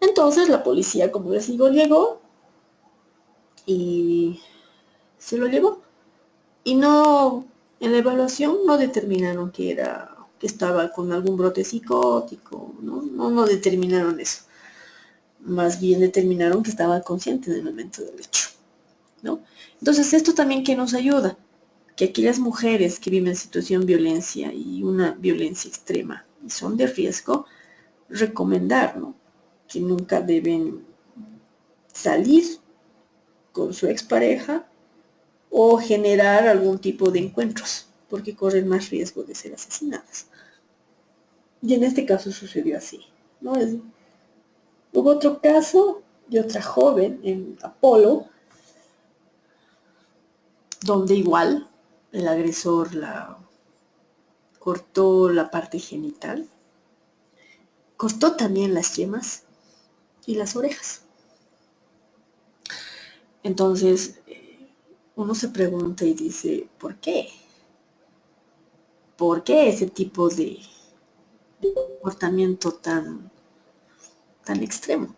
Entonces la policía, como les digo, llegó y se lo llevó. Y no, en la evaluación no determinaron que estaba con algún brote psicótico, no determinaron eso. Más bien determinaron que estaba consciente en el momento del hecho, ¿no? Entonces esto también que nos ayuda, que aquellas mujeres que viven en situación de violencia y una violencia extrema y son de riesgo, recomendar, ¿no? Que nunca deben salir con su expareja o generar algún tipo de encuentros, porque corren más riesgo de ser asesinadas. Y en este caso sucedió así, ¿no? Hubo otro caso de otra joven en Apolo, donde igual el agresor la cortó la parte genital, cortó también las yemas y las orejas. Entonces, uno se pregunta y dice, ¿por qué? ¿Por qué ese tipo de comportamiento tan extremo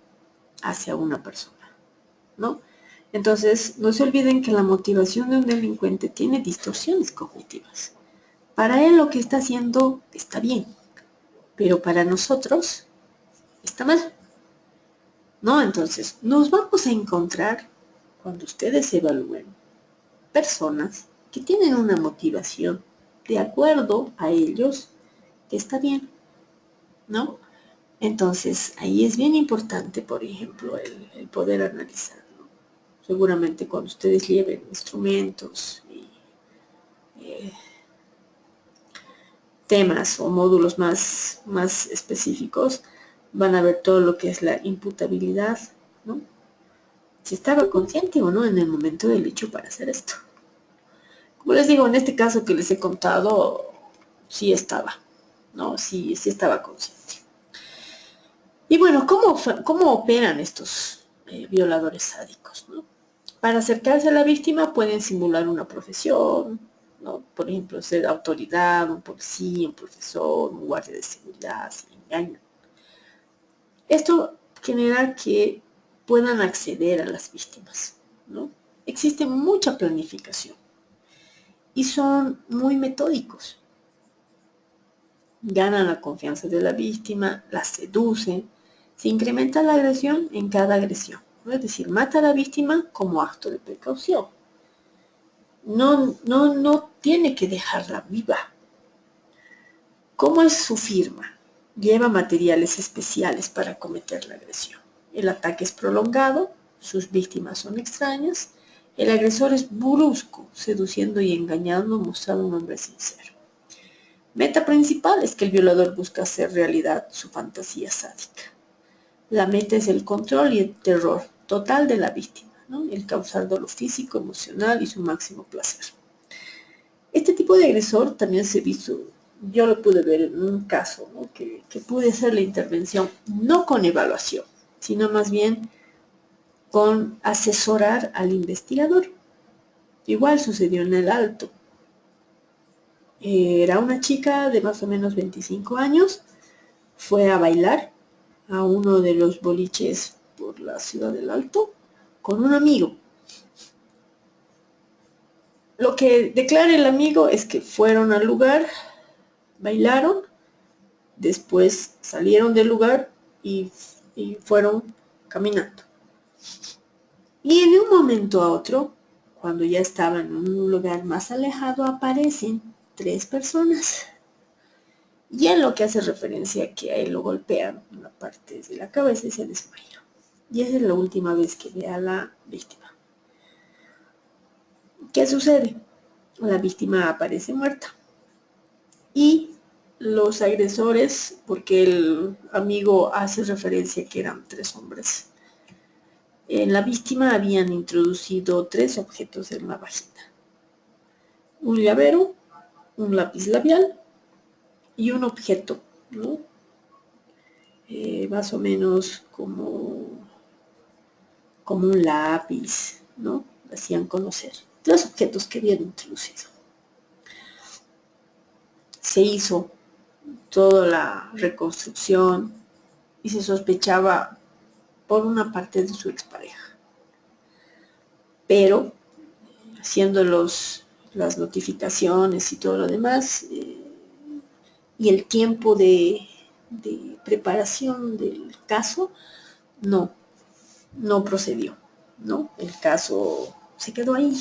hacia una persona, ¿no? Entonces, no se olviden que la motivación de un delincuente tiene distorsiones cognitivas. Para él lo que está haciendo está bien, pero para nosotros está mal, ¿no? Entonces, nos vamos a encontrar, cuando ustedes evalúen, personas que tienen una motivación de acuerdo a ellos que está bien, ¿no? Entonces, ahí es bien importante, por ejemplo, el poder analizar, ¿no? Seguramente cuando ustedes lleven instrumentos y temas o módulos más específicos, van a ver todo lo que es la imputabilidad, ¿no? Si estaba consciente o no en el momento del hecho para hacer esto. Como les digo, en este caso que les he contado, sí estaba, ¿no? Sí estaba consciente. Y bueno, ¿cómo operan estos violadores sádicos, ¿no? Para acercarse a la víctima pueden simular una profesión, ¿no? Por ejemplo, ser autoridad, un policía, un profesor, un guardia de seguridad, sin engaño. Esto genera que puedan acceder a las víctimas, ¿no? Existe mucha planificación y son muy metódicos. Ganan la confianza de la víctima, la seducen, se incrementa la agresión en cada agresión, ¿no? Es decir, mata a la víctima como acto de precaución. No tiene que dejarla viva. ¿Cómo es su firma? Lleva materiales especiales para cometer la agresión. El ataque es prolongado, sus víctimas son extrañas, el agresor es brusco, seduciendo y engañando, mostrando un hombre sincero. Meta principal es que el violador busca hacer realidad su fantasía sádica. La meta es el control y el terror total de la víctima, ¿no? El causar dolor físico, emocional y su máximo placer. Este tipo de agresor también se visto, yo lo pude ver en un caso, ¿no? que pude hacer la intervención no con evaluación, sino más bien con asesorar al investigador. Igual sucedió en el Alto. Era una chica de más o menos 25 años, fue a bailar a uno de los boliches por la ciudad del Alto con un amigo. Lo que declara el amigo es que fueron al lugar, bailaron, después salieron del lugar y fueron caminando. Y en un momento a otro, cuando ya estaban en un lugar más alejado, aparecen 3 personas. Y en lo que hace referencia a que a él lo golpean en la parte de la cabeza y se desmaya. Y esa es la última vez que ve a la víctima. ¿Qué sucede? La víctima aparece muerta. Y los agresores, porque el amigo hace referencia que eran 3 hombres, en la víctima habían introducido 3 objetos en la vagina. Un llavero, un lápiz labial y un objeto, ¿no? Más o menos como como un lápiz, ¿no? Hacían conocer los objetos que habían introducido. Se hizo toda la reconstrucción y se sospechaba por una parte de su expareja. Pero haciendo las notificaciones y todo lo demás, y el tiempo de preparación del caso, no procedió, ¿no? El caso se quedó ahí.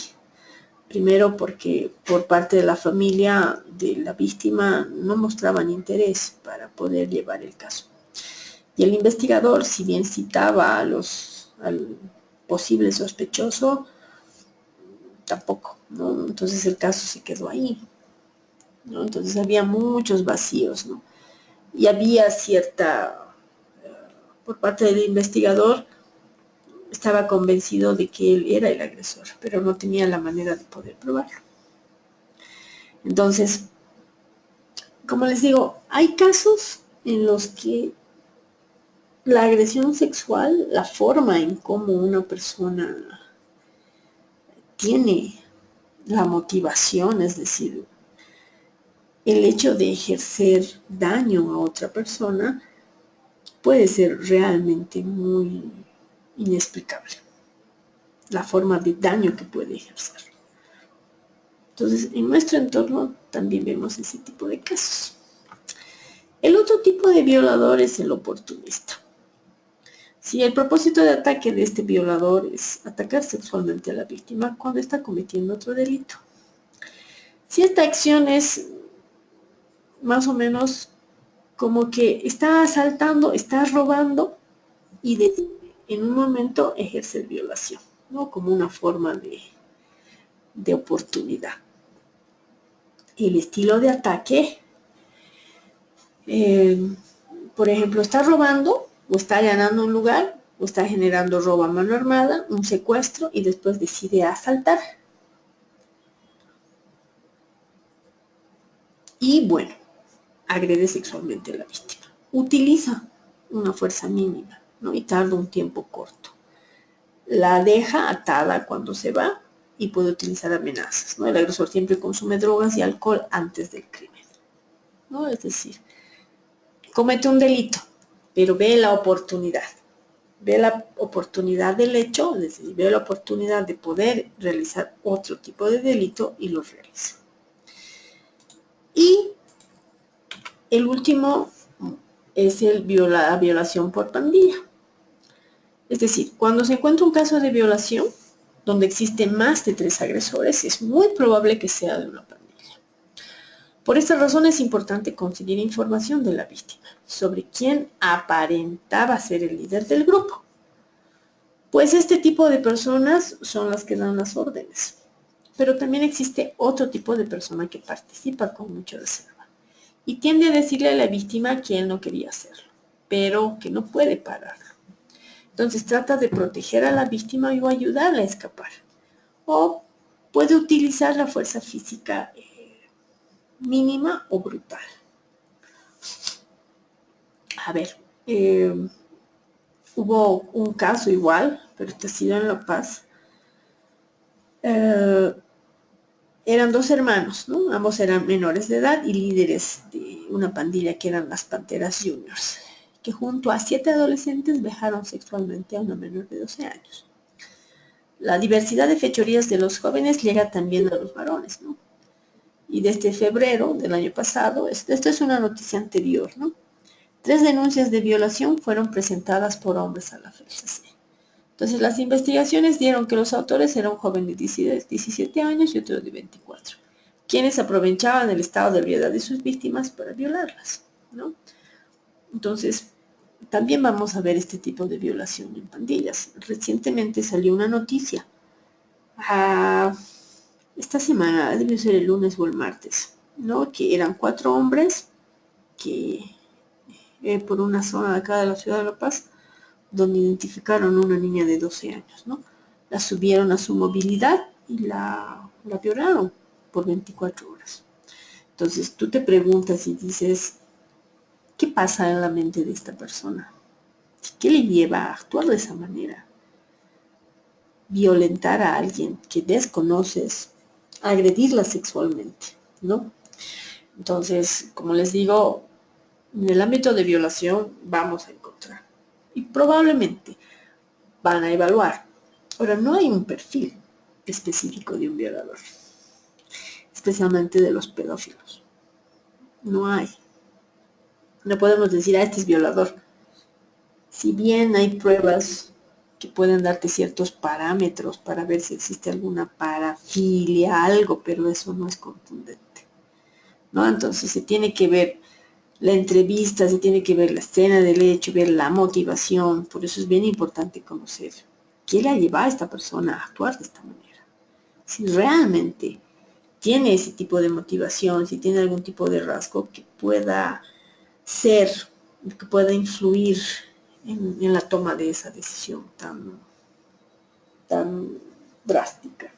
Primero porque por parte de la familia de la víctima no mostraban interés para poder llevar el caso. Y el investigador, si bien citaba al posible sospechoso, tampoco, ¿no? Entonces el caso se quedó ahí, ¿no? Entonces había muchos vacíos, ¿no? Y había por parte del investigador, estaba convencido de que él era el agresor, pero no tenía la manera de poder probarlo. Entonces, como les digo, hay casos en los que la agresión sexual, la forma en cómo una persona tiene la motivación, es decir, el hecho de ejercer daño a otra persona, puede ser realmente muy inexplicable. La forma de daño que puede ejercer. Entonces, en nuestro entorno también vemos ese tipo de casos. El otro tipo de violador es el oportunista. Si el propósito de ataque de este violador es atacar sexualmente a la víctima cuando está cometiendo otro delito. Si esta acción es más o menos como que está asaltando, está robando y en un momento ejercer violación, ¿no? Como una forma de oportunidad. El estilo de ataque, por ejemplo, está robando o está allanando un lugar o está generando robo a mano armada, un secuestro y después decide asaltar. Y bueno, agrede sexualmente a la víctima. Utiliza una fuerza mínima, ¿no? Y tarda un tiempo corto. La deja atada cuando se va y puede utilizar amenazas, ¿no? El agresor siempre consume drogas y alcohol antes del crimen, ¿no? Es decir, comete un delito, pero ve la oportunidad del hecho, es decir, ve la oportunidad de poder realizar otro tipo de delito y lo realiza. Y el último es la violación por pandilla. Es decir, cuando se encuentra un caso de violación donde existen más de 3 agresores, es muy probable que sea de una pandilla. Por esta razón es importante conseguir información de la víctima sobre quién aparentaba ser el líder del grupo. Pues este tipo de personas son las que dan las órdenes. Pero también existe otro tipo de persona que participa con mucha reserva y tiende a decirle a la víctima que él no quería hacerlo, pero que no puede pararlo. Entonces trata de proteger a la víctima o ayudarla a escapar. O puede utilizar la fuerza física mínima o brutal. A ver, hubo un caso igual, pero este ha sido en La Paz. Eran 2 hermanos, ¿no? Ambos eran menores de edad y líderes de una pandilla que eran las Panteras Juniors, que junto a 7 adolescentes vejaron sexualmente a una menor de 12 años. La diversidad de fechorías de los jóvenes llega también a los varones, ¿no? Y desde febrero del año pasado, esto es una noticia anterior, ¿no? 3 denuncias de violación fueron presentadas por hombres a la FCC. Entonces las investigaciones dieron que los autores eran un joven de 17 años y otro de 24, quienes aprovechaban el estado de ebriedad de sus víctimas para violarlas, ¿no? Entonces, también vamos a ver este tipo de violación en pandillas. Recientemente salió una noticia, esta semana, debe ser el lunes o el martes, ¿no? Que eran 4 hombres que por una zona de acá de la ciudad de La Paz, donde identificaron a una niña de 12 años, ¿no? La subieron a su movilidad y la violaron por 24 horas. Entonces tú te preguntas y dices, ¿qué pasa en la mente de esta persona? ¿Qué le lleva a actuar de esa manera? violentar a alguien que desconoces, agredirla sexualmente, ¿no? Entonces, como les digo, en el ámbito de violación vamos a encontrar. Y probablemente van a evaluar. Ahora, no hay un perfil específico de un violador, especialmente de los pedófilos. No hay. No podemos decir, este es violador. Si bien hay pruebas que pueden darte ciertos parámetros para ver si existe alguna parafilia, algo, pero eso no es contundente, ¿no? Entonces se tiene que ver la entrevista, se tiene que ver la escena del hecho, ver la motivación. Por eso es bien importante conocer qué le ha llevado a esta persona a actuar de esta manera. Si realmente tiene ese tipo de motivación, si tiene algún tipo de rasgo que pueda ser, que pueda influir en la toma de esa decisión tan drástica.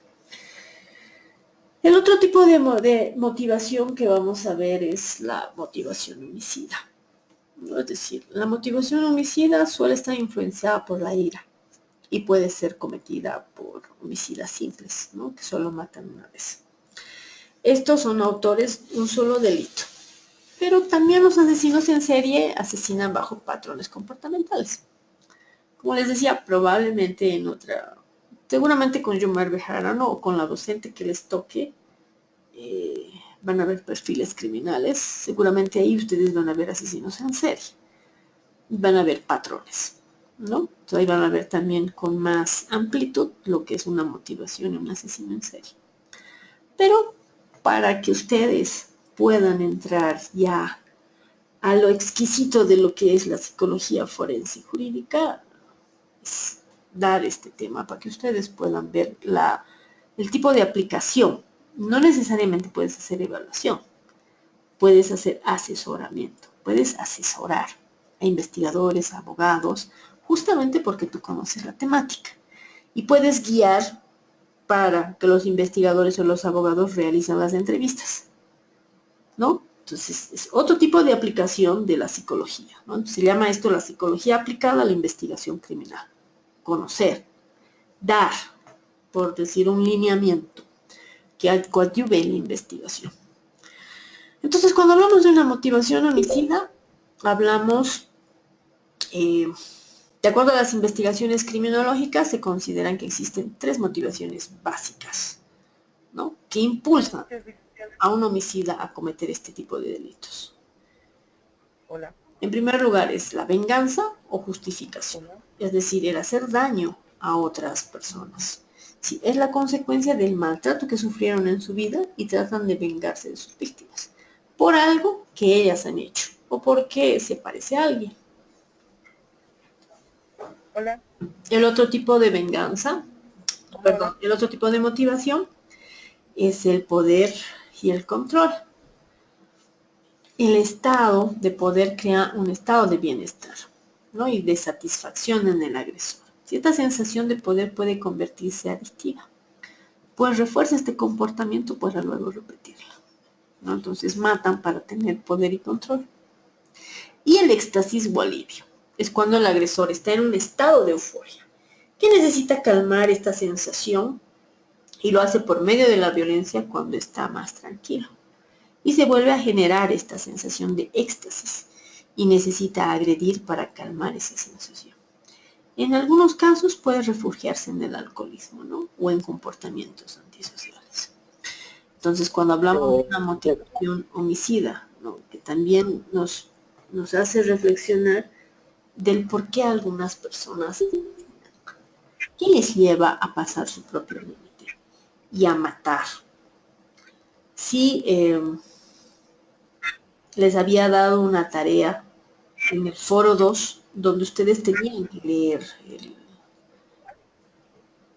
El otro tipo de motivación que vamos a ver es la motivación homicida. Es decir, la motivación homicida suele estar influenciada por la ira y puede ser cometida por homicidas simples, ¿no? Que solo matan una vez. Estos son autores de un solo delito, pero también los asesinos en serie asesinan bajo patrones comportamentales. Como les decía, probablemente seguramente con Yomar Bejarano o con la docente que les toque, van a ver perfiles criminales. Seguramente ahí ustedes van a ver asesinos en serie. Van a ver patrones, ¿no? Entonces ahí van a ver también con más amplitud lo que es una motivación en un asesino en serie. Pero para que ustedes puedan entrar ya a lo exquisito de lo que es la psicología forense y jurídica, es dar este tema para que ustedes puedan ver el tipo de aplicación. No necesariamente puedes hacer evaluación, puedes hacer asesoramiento, puedes asesorar a investigadores, a abogados, justamente porque tú conoces la temática. Y puedes guiar para que los investigadores o los abogados realicen las entrevistas, ¿no? Entonces, es otro tipo de aplicación de la psicología, ¿no? Se llama esto la psicología aplicada a la investigación criminal. Conocer, dar, por decir, un lineamiento que coadyuve en la investigación. Entonces, cuando hablamos de una motivación homicida, hablamos, de acuerdo a las investigaciones criminológicas, se consideran que existen 3 motivaciones básicas, ¿no? Que impulsan a un homicida a cometer este tipo de delitos. Hola. En primer lugar es la venganza o justificación, es decir, el hacer daño a otras personas. Sí, es la consecuencia del maltrato que sufrieron en su vida y tratan de vengarse de sus víctimas por algo que ellas han hecho o porque se parece a alguien. Hola. El otro tipo de venganza, perdón, el otro tipo de motivación es el poder y el control. El estado de poder crea un estado de bienestar, ¿no? Y de satisfacción en el agresor. Si esta sensación de poder puede convertirse adictiva, pues refuerza este comportamiento para luego repetirlo, ¿no? Entonces matan para tener poder y control. Y el éxtasis o alivio es cuando el agresor está en un estado de euforia, que necesita calmar esta sensación y lo hace por medio de la violencia cuando está más tranquilo. Y se vuelve a generar esta sensación de éxtasis y necesita agredir para calmar esa sensación. En algunos casos puede refugiarse en el alcoholismo, ¿no? O en comportamientos antisociales. Entonces, cuando hablamos de una motivación homicida, ¿no? Que también nos hace reflexionar del por qué algunas personas, ¿qué les lleva a pasar su propio límite y a matar? Si les había dado una tarea en el foro 2, donde ustedes tenían que leer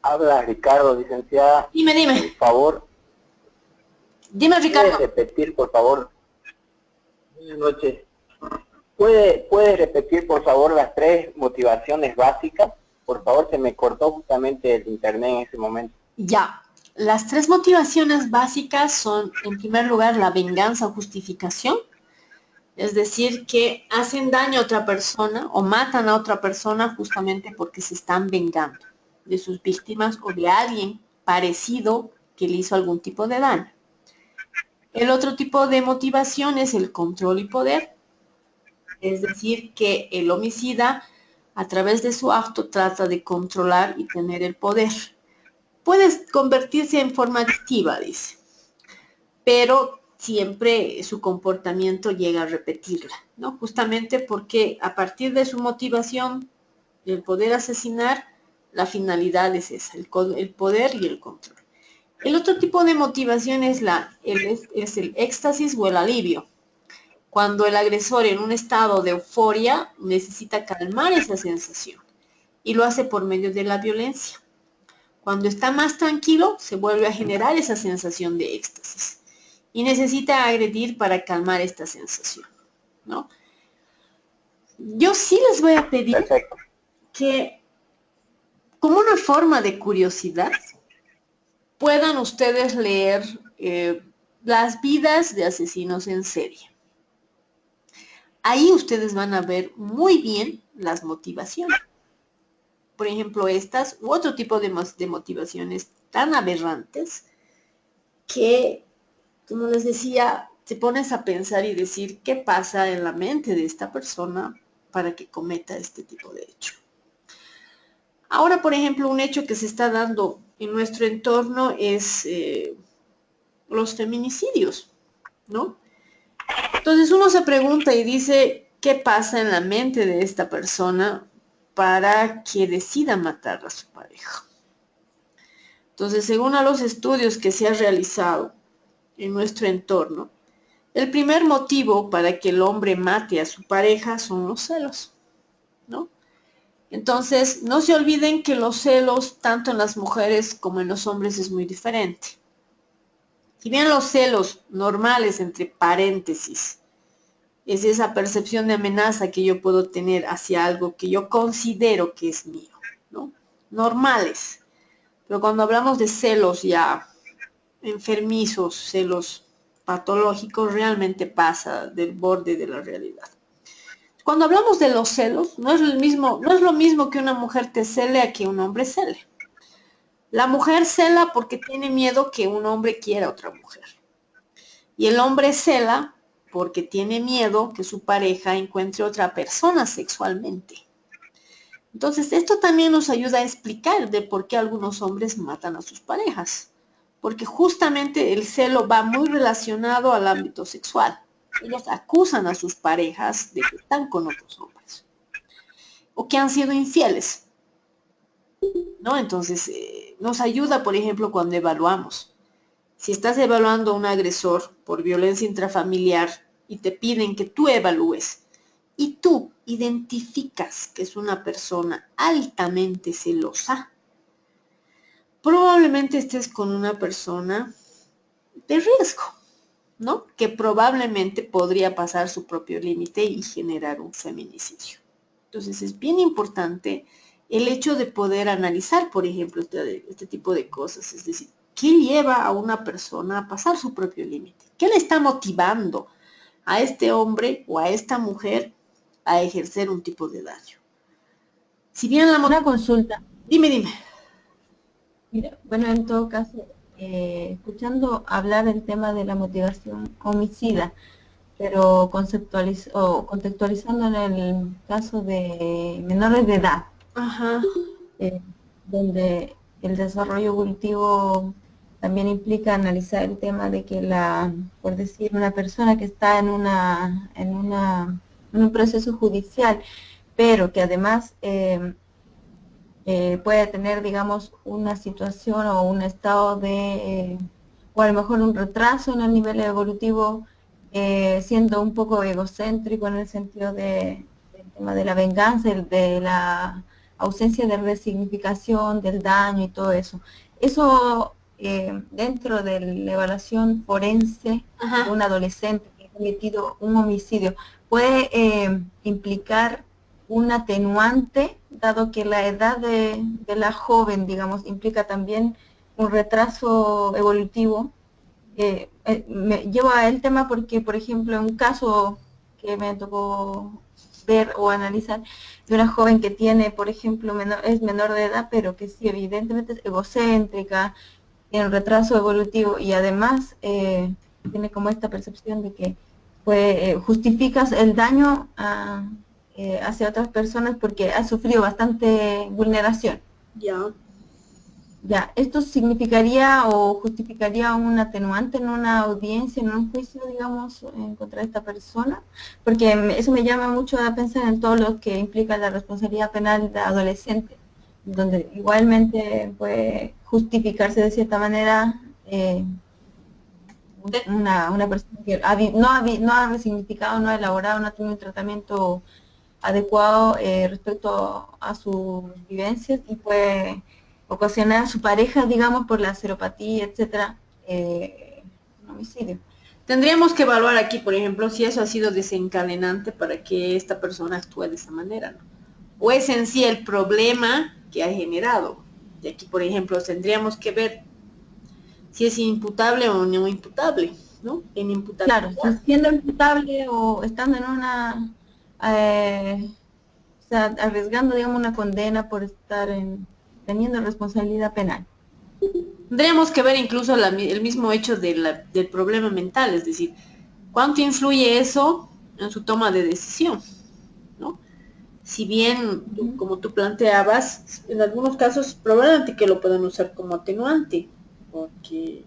Habla Ricardo, licenciada. Dime. Por favor. Dime, Ricardo. ¿Puede repetir, por favor? Buenas noches. ¿Puede repetir, por favor, las 3 motivaciones básicas? Por favor, se me cortó justamente el internet en ese momento. Ya. Las 3 motivaciones básicas son, en primer lugar, la venganza o justificación. Es decir, que hacen daño a otra persona o matan a otra persona justamente porque se están vengando. de sus víctimas o de alguien parecido que le hizo algún tipo de daño. El otro tipo de motivación es el control y poder, es decir, que el homicida a través de su acto trata de controlar y tener el poder. Puede convertirse en forma adictiva, dice, pero siempre su comportamiento llega a repetirla, ¿no? Justamente porque a partir de su motivación, el poder asesinar, la finalidad es esa, el poder y el control. El otro tipo de motivación es el éxtasis o el alivio. Cuando el agresor en un estado de euforia necesita calmar esa sensación y lo hace por medio de la violencia. Cuando está más tranquilo, se vuelve a generar esa sensación de éxtasis y necesita agredir para calmar esta sensación, ¿no? Yo sí les voy a pedir Perfecto. que, como una forma de curiosidad, puedan ustedes leer las vidas de asesinos en serie. Ahí ustedes van a ver muy bien las motivaciones. Por ejemplo, estas u otro tipo de motivaciones tan aberrantes que, como les decía, te pones a pensar y decir qué pasa en la mente de esta persona para que cometa este tipo de hecho. Ahora, por ejemplo, un hecho que se está dando en nuestro entorno es los feminicidios, ¿no? Entonces uno se pregunta y dice, ¿qué pasa en la mente de esta persona para que decida matar a su pareja? Entonces, según a los estudios que se han realizado en nuestro entorno, el primer motivo para que el hombre mate a su pareja son los celos, ¿no? Entonces, no se olviden que los celos, tanto en las mujeres como en los hombres, es muy diferente. Si bien los celos normales, entre paréntesis, es esa percepción de amenaza que yo puedo tener hacia algo que yo considero que es mío, ¿no? Normales. Pero cuando hablamos de celos ya enfermizos, celos patológicos, realmente pasa del borde de la realidad. Cuando hablamos de los celos, no es lo mismo que una mujer te cele a que un hombre cele. La mujer cela porque tiene miedo que un hombre quiera a otra mujer. Y el hombre cela porque tiene miedo que su pareja encuentre otra persona sexualmente. Entonces, esto también nos ayuda a explicar de por qué algunos hombres matan a sus parejas. Porque justamente el celo va muy relacionado al ámbito sexual. Ellos acusan a sus parejas de que están con otros hombres. O que han sido infieles, ¿no? Entonces, nos ayuda, por ejemplo, cuando evaluamos. Si estás evaluando a un agresor por violencia intrafamiliar y te piden que tú evalúes y tú identificas que es una persona altamente celosa, probablemente estés con una persona de riesgo, ¿no? Que probablemente podría pasar su propio límite y generar un feminicidio. Entonces es bien importante el hecho de poder analizar, por ejemplo, este tipo de cosas, es decir, ¿qué lleva a una persona a pasar su propio límite? ¿Qué le está motivando a este hombre o a esta mujer a ejercer un tipo de daño? Si bien Una consulta. Dime. Mira, bueno, en todo caso, escuchando hablar del tema de la motivación homicida, pero contextualizando en el caso de menores de edad, Ajá. Donde el desarrollo evolutivo también implica analizar el tema de que por decir, una persona que está en un proceso judicial, pero que además puede tener, digamos, una situación o un estado o a lo mejor un retraso en el nivel evolutivo, siendo un poco egocéntrico en el sentido del tema de la venganza, de la ausencia de resignificación, del daño y todo eso. Eso dentro de la evaluación forense de un adolescente que ha cometido un homicidio, puede implicar un atenuante, dado que la edad de la joven, digamos, implica también un retraso evolutivo. Me llevo a el tema porque, por ejemplo, en un caso que me tocó ver o analizar de una joven que tiene, por ejemplo, es menor de edad, pero que sí, evidentemente es egocéntrica, tiene un retraso evolutivo y además tiene como esta percepción de que justificas el daño hacia otras personas porque ha sufrido bastante vulneración. Ya. Ya, ¿esto significaría o justificaría un atenuante en una audiencia, en un juicio, digamos, en contra de esta persona? Porque eso me llama mucho a pensar en todo lo que implica la responsabilidad penal de adolescente, donde igualmente puede justificarse de cierta manera una persona que no ha resignificado, no ha elaborado, no ha tenido un tratamiento adecuado respecto a sus vivencias y puede ocasionar a su pareja, digamos, por la seropatía, etcétera, un homicidio. Tendríamos que evaluar aquí, por ejemplo, si eso ha sido desencadenante para que esta persona actúe de esa manera, ¿no? O es en sí el problema que ha generado. Y aquí, por ejemplo, tendríamos que ver si es imputable o no imputable, ¿no? En imputabilidad. Claro, si siendo imputable o estando en una, o sea, arriesgando, digamos, una condena por estar teniendo responsabilidad penal. Tendríamos que ver incluso el mismo hecho del problema mental, es decir, cuánto influye eso en su toma de decisión, ¿no? Si bien, como tú planteabas, en algunos casos probablemente que lo puedan usar como atenuante, porque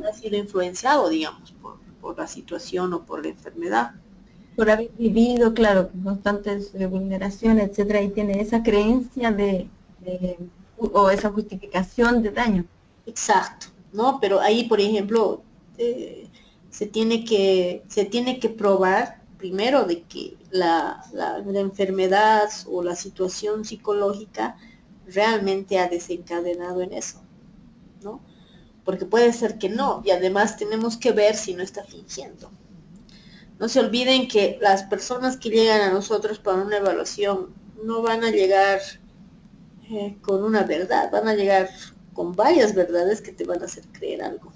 ha sido influenciado, digamos, por la situación o por la enfermedad. Por haber vivido, claro, con constantes vulneraciones, etcétera, y tiene esa creencia o esa justificación de daño. Exacto, ¿no? Pero ahí, por ejemplo, se tiene que probar primero de que la enfermedad o la situación psicológica realmente ha desencadenado en eso, ¿no? Porque puede ser que no, y además tenemos que ver si no está fingiendo. No se olviden que las personas que llegan a nosotros para una evaluación no van a llegar con una verdad, van a llegar con varias verdades que te van a hacer creer algo.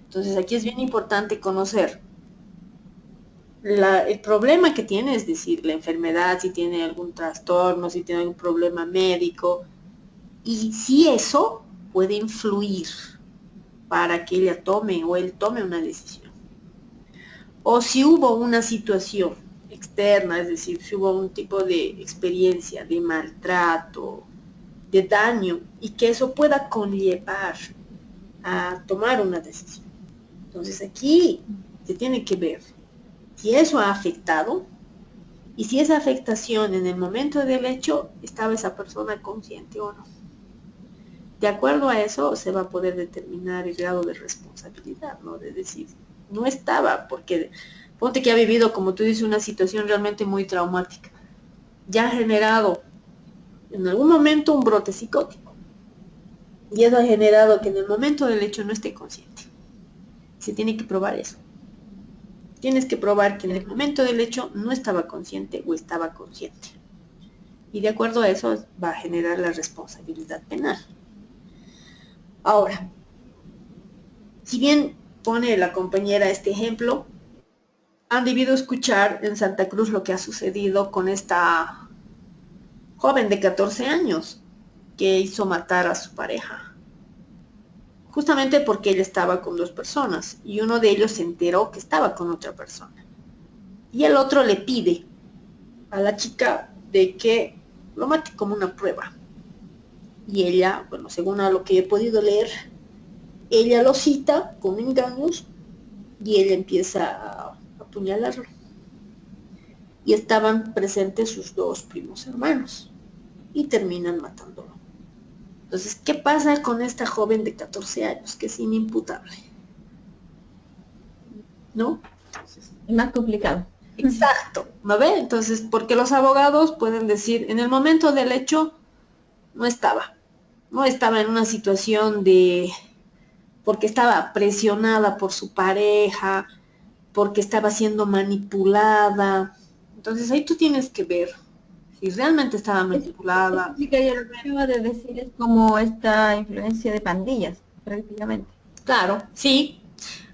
Entonces aquí es bien importante conocer el problema que tiene, es decir, la enfermedad, si tiene algún trastorno, si tiene algún problema médico, y si eso puede influir para que ella tome o él tome una decisión. O si hubo una situación externa, es decir, si hubo un tipo de experiencia de maltrato, de daño, y que eso pueda conllevar a tomar una decisión. Entonces aquí se tiene que ver si eso ha afectado y si esa afectación en el momento del hecho estaba esa persona consciente o no. De acuerdo a eso se va a poder determinar el grado de responsabilidad, ¿no? De decir, no estaba, porque ponte que ha vivido, como tú dices, una situación realmente muy traumática. Ya ha generado en algún momento un brote psicótico. Y eso ha generado que en el momento del hecho no esté consciente. Se tiene que probar eso. Tienes que probar que en el momento del hecho no estaba consciente o estaba consciente. Y de acuerdo a eso va a generar la responsabilidad penal. Ahora, si bien pone la compañera este ejemplo, han debido escuchar en Santa Cruz lo que ha sucedido con esta joven de 14 años que hizo matar a su pareja. Justamente porque ella estaba con dos personas y uno de ellos se enteró que estaba con otra persona. Y el otro le pide a la chica de que lo mate como una prueba. Y ella, bueno, según a lo que he podido leer, ella lo cita con engaños y ella empieza a apuñalarlo. Y estaban presentes sus dos primos hermanos y terminan matándolo. Entonces, ¿qué pasa con esta joven de 14 años que es inimputable? ¿No? Es más complicado. Exacto, ¿no ve? Entonces, porque los abogados pueden decir, en el momento del hecho, no estaba en una situación porque estaba presionada por su pareja, porque estaba siendo manipulada. Entonces ahí tú tienes que ver si realmente estaba manipulada. Lo que acaba de decir es como esta influencia de pandillas, prácticamente. Claro, sí,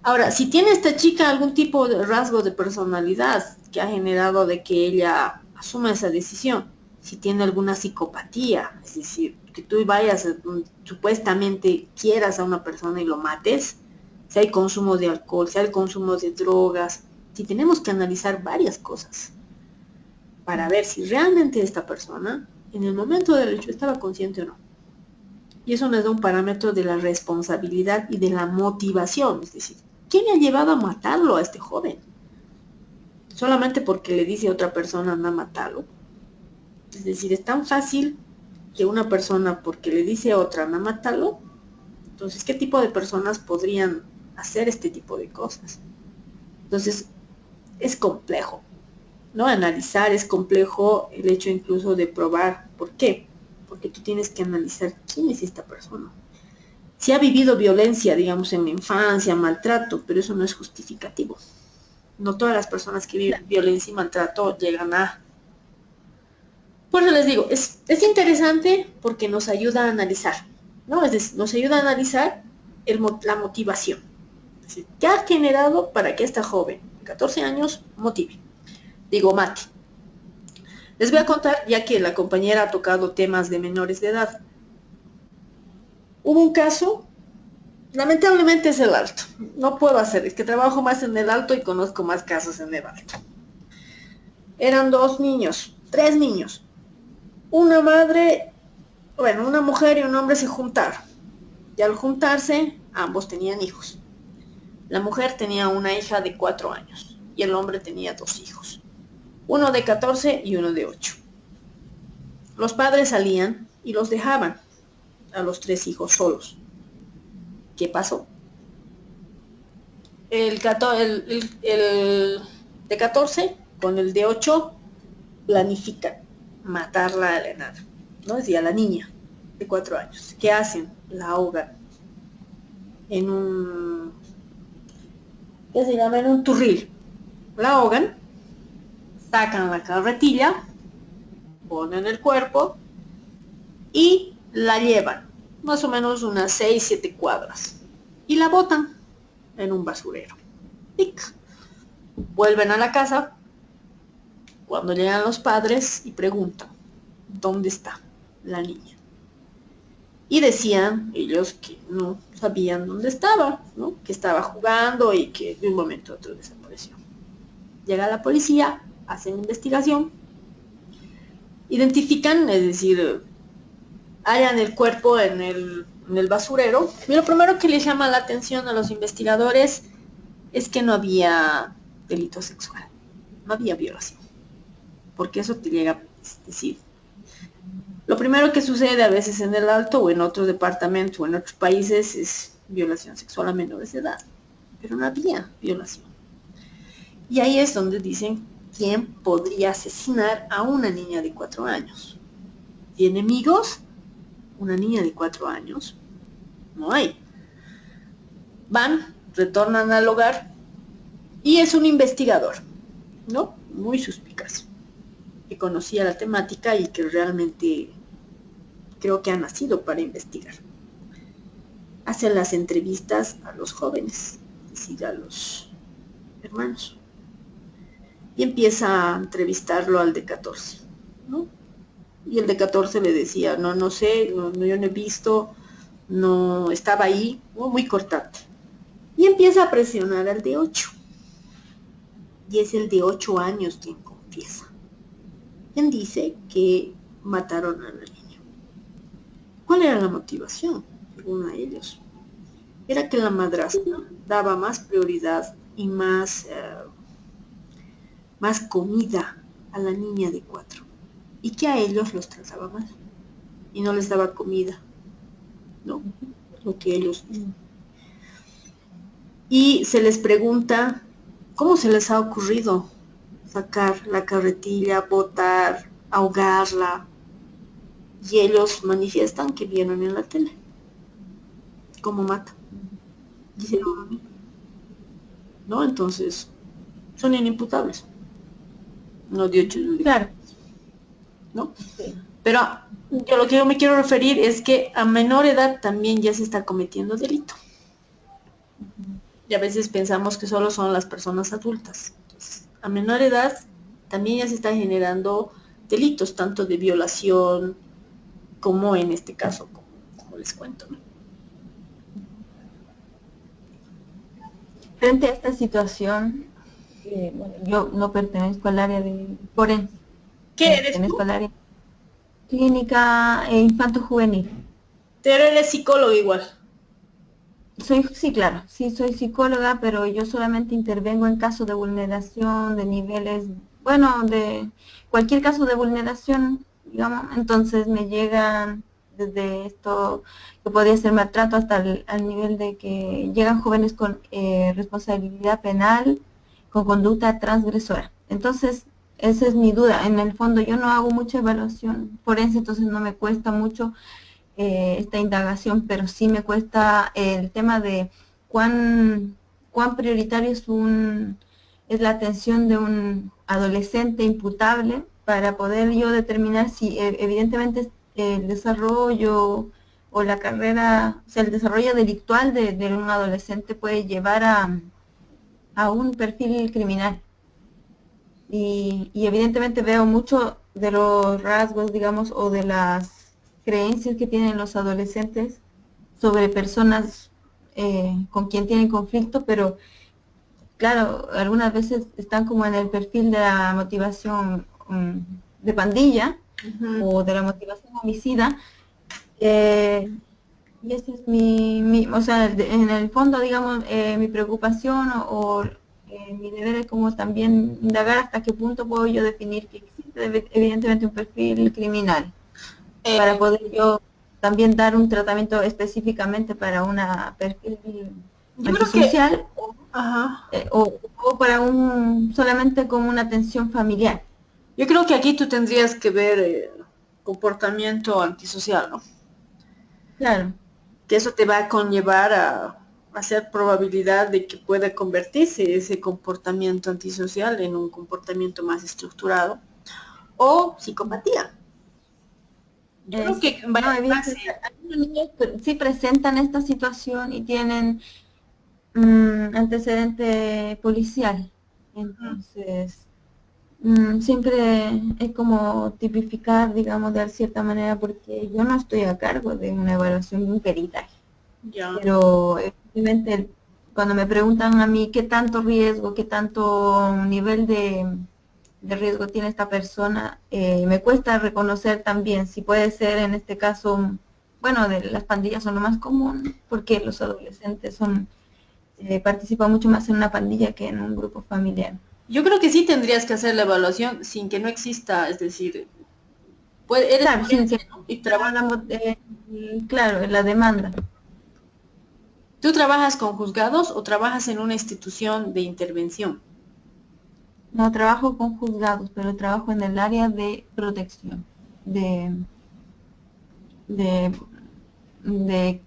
Ahora, si tiene esta chica algún tipo de rasgo de personalidad que ha generado de que ella asuma esa decisión, si tiene alguna psicopatía, es decir, que tú vayas, supuestamente quieras a una persona y lo mates, si hay consumo de alcohol, si hay consumo de drogas, si tenemos que analizar varias cosas para ver si realmente esta persona en el momento del hecho estaba consciente o no. Y eso nos da un parámetro de la responsabilidad y de la motivación, es decir, ¿qué le ha llevado a matarlo a este joven? Solamente porque le dice a otra persona anda a matarlo. Es decir, es tan fácil que una persona porque le dice a otra anda a matarlo. Entonces, ¿qué tipo de personas podrían hacer este tipo de cosas? Entonces, es complejo, ¿no? Analizar es complejo, el hecho incluso de probar. ¿Por qué? Porque tú tienes que analizar quién es esta persona. Si ha vivido violencia, digamos, en la infancia, maltrato, pero eso no es justificativo. No todas las personas que viven violencia y maltrato llegan a... Por eso les digo, es interesante porque nos ayuda a analizar, ¿no? Es decir, nos ayuda a analizar la motivación. Es decir, ¿qué ha generado para que esta joven, 14 años, motive? Digo, mate. Les voy a contar, ya que la compañera ha tocado temas de menores de edad. Hubo un caso, lamentablemente es el alto. No puedo hacer, es que trabajo más en el alto y conozco más casos en el alto. Eran 2 niños, 3 niños. Una madre, bueno, una mujer y un hombre se juntaron. Y al juntarse, ambos tenían hijos. La mujer tenía una hija de 4 años y el hombre tenía 2 hijos. Uno de 14 y uno de 8. Los padres salían y los dejaban a los 3 hijos solos. ¿Qué pasó? El de 14 con el de 8 planifican matarla a la enana, ¿no? Es decir, a la niña de 4 años. ¿Qué hacen? La ahogan en un, ¿qué se llama? En un turril. La ahogan, sacan la carretilla, ponen el cuerpo y la llevan más o menos unas 6-7 cuadras y la botan en un basurero. ¡Pic! Vuelven a la casa cuando llegan los padres y preguntan, ¿dónde está la niña? Y decían ellos que no sabían dónde estaba, ¿no? Que estaba jugando y que de un momento a otro desapareció. Llega la policía, hacen investigación, identifican, es decir, hallan el cuerpo en el basurero. Y lo primero que les llama la atención a los investigadores es que no había delito sexual, no había violación, porque eso te llega, es decir, lo primero que sucede a veces en el Alto o en otro departamento o en otros países es violación sexual a menores de edad, pero no había violación. Y ahí es donde dicen, ¿quién podría asesinar a una niña de 4 años? ¿Y enemigos? Una niña de 4 años, no hay. Van, retornan al hogar y es un investigador, ¿no? Muy suspicaz, que conocía la temática y que realmente creo que ha nacido para investigar. Hacen las entrevistas a los jóvenes, es decir, a los hermanos. Y empieza a entrevistarlo al de 14, ¿no? Y el de 14 le decía, no sé, yo no he visto, no estaba ahí, ¿no? Muy cortante. Y empieza a presionar al de 8. Y es el de 8 años quien confiesa. Quien dice que mataron a la niña. ¿Cuál era la motivación? Según a ellos. Era que la madrastra daba más prioridad y más comida a la niña de 4. Y que a ellos los trataba mal. Y no les daba comida, ¿no? Lo que ellos... Y se les pregunta, ¿cómo se les ha ocurrido sacar la carretilla, botar, ahogarla? Y ellos manifiestan que vieron en la tele cómo mata. Dijeron, ¿no? Entonces, son inimputables. No de 8, Claro. ¿no? Sí. Pero lo que yo me quiero referir es que a menor edad también ya se está cometiendo delito. Y a veces pensamos que solo son las personas adultas. Entonces, a menor edad también ya se están generando delitos, tanto de violación como en este caso, como les cuento, ¿no? Frente a esta situación, bueno, yo no pertenezco al área de forense, ¿Qué eres pertenezco tú? al área clínica e infanto-juvenil. Pero eres psicólogo igual. Sí, claro, sí soy psicóloga, pero yo solamente intervengo en casos de vulneración de niveles, bueno, de cualquier caso de vulneración, digamos, entonces me llegan desde esto que podría ser maltrato hasta al nivel de que llegan jóvenes con responsabilidad penal, con conducta transgresora. Entonces, esa es mi duda. En el fondo yo no hago mucha evaluación forense, entonces no me cuesta mucho esta indagación, pero sí me cuesta el tema de cuán prioritario es la atención de un adolescente imputable para poder yo determinar si evidentemente el desarrollo o la carrera, o sea, el desarrollo delictual de un adolescente puede llevar a un perfil criminal. Y evidentemente veo mucho de los rasgos, digamos, o de las creencias que tienen los adolescentes sobre personas con quien tienen conflicto, pero claro, algunas veces están como en el perfil de la motivación de pandilla o de la motivación homicida. Y ese es o sea, en el fondo, digamos, mi preocupación mi deber es como también indagar hasta qué punto puedo yo definir que existe evidentemente un perfil criminal para poder yo también dar un tratamiento específicamente para una perfil Yo creo que, antisocial ajá. O para solamente como una atención familiar. Yo creo que aquí tú tendrías que ver comportamiento antisocial, ¿no? Claro. Que eso te va a conllevar a hacer probabilidad de que pueda convertirse ese comportamiento antisocial en un comportamiento más estructurado o psicopatía. Yo creo que No, vaya en base. evidentemente, algunos niños sí presentan esta situación y tienen antecedente policial. Entonces, siempre es como tipificar, digamos, de cierta manera, porque yo no estoy a cargo de una evaluación de un peritaje. Ya. Pero evidentemente cuando me preguntan a mí qué tanto riesgo, qué tanto nivel de riesgo tiene esta persona, me cuesta reconocer también si puede ser en este caso, bueno, de las pandillas son lo más común, porque los adolescentes participan mucho más en una pandilla que en un grupo familiar. Yo creo que sí tendrías que hacer la evaluación sin que no exista, es decir, eres Claro, sin forense, que ¿no? Y trabajas. claro, en la demanda. ¿Tú trabajas con juzgados o trabajas en una institución de intervención? No trabajo con juzgados, pero trabajo en el área de protección, de, de, de,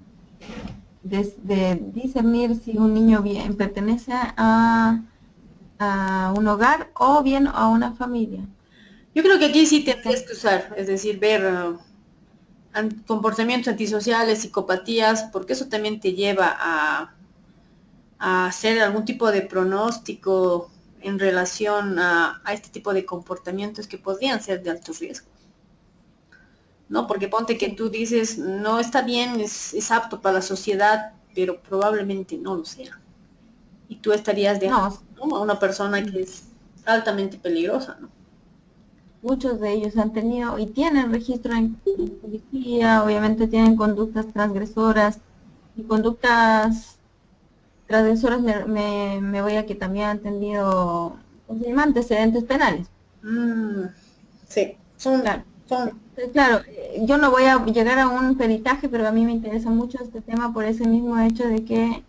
de discernir si un niño bien pertenece a un hogar o bien a una familia. Yo creo que aquí sí tendrías que usar, es decir, ver comportamientos antisociales, psicopatías, porque eso también te lleva a hacer algún tipo de pronóstico en relación a este tipo de comportamientos que podrían ser de alto riesgo. ¿No? Porque ponte que tú dices, no está bien, es apto para la sociedad, pero probablemente no lo sea. Y tú estarías dejando, ¿no?, a una persona que es altamente peligrosa, ¿no? Muchos de ellos han tenido y tienen registro en policía, obviamente tienen conductas transgresoras y conductas transgresoras me voy a que también han tenido antecedentes penales. Sí, Claro. Claro, yo no voy a llegar a un peritaje, pero a mí me interesa mucho este tema por ese mismo hecho de que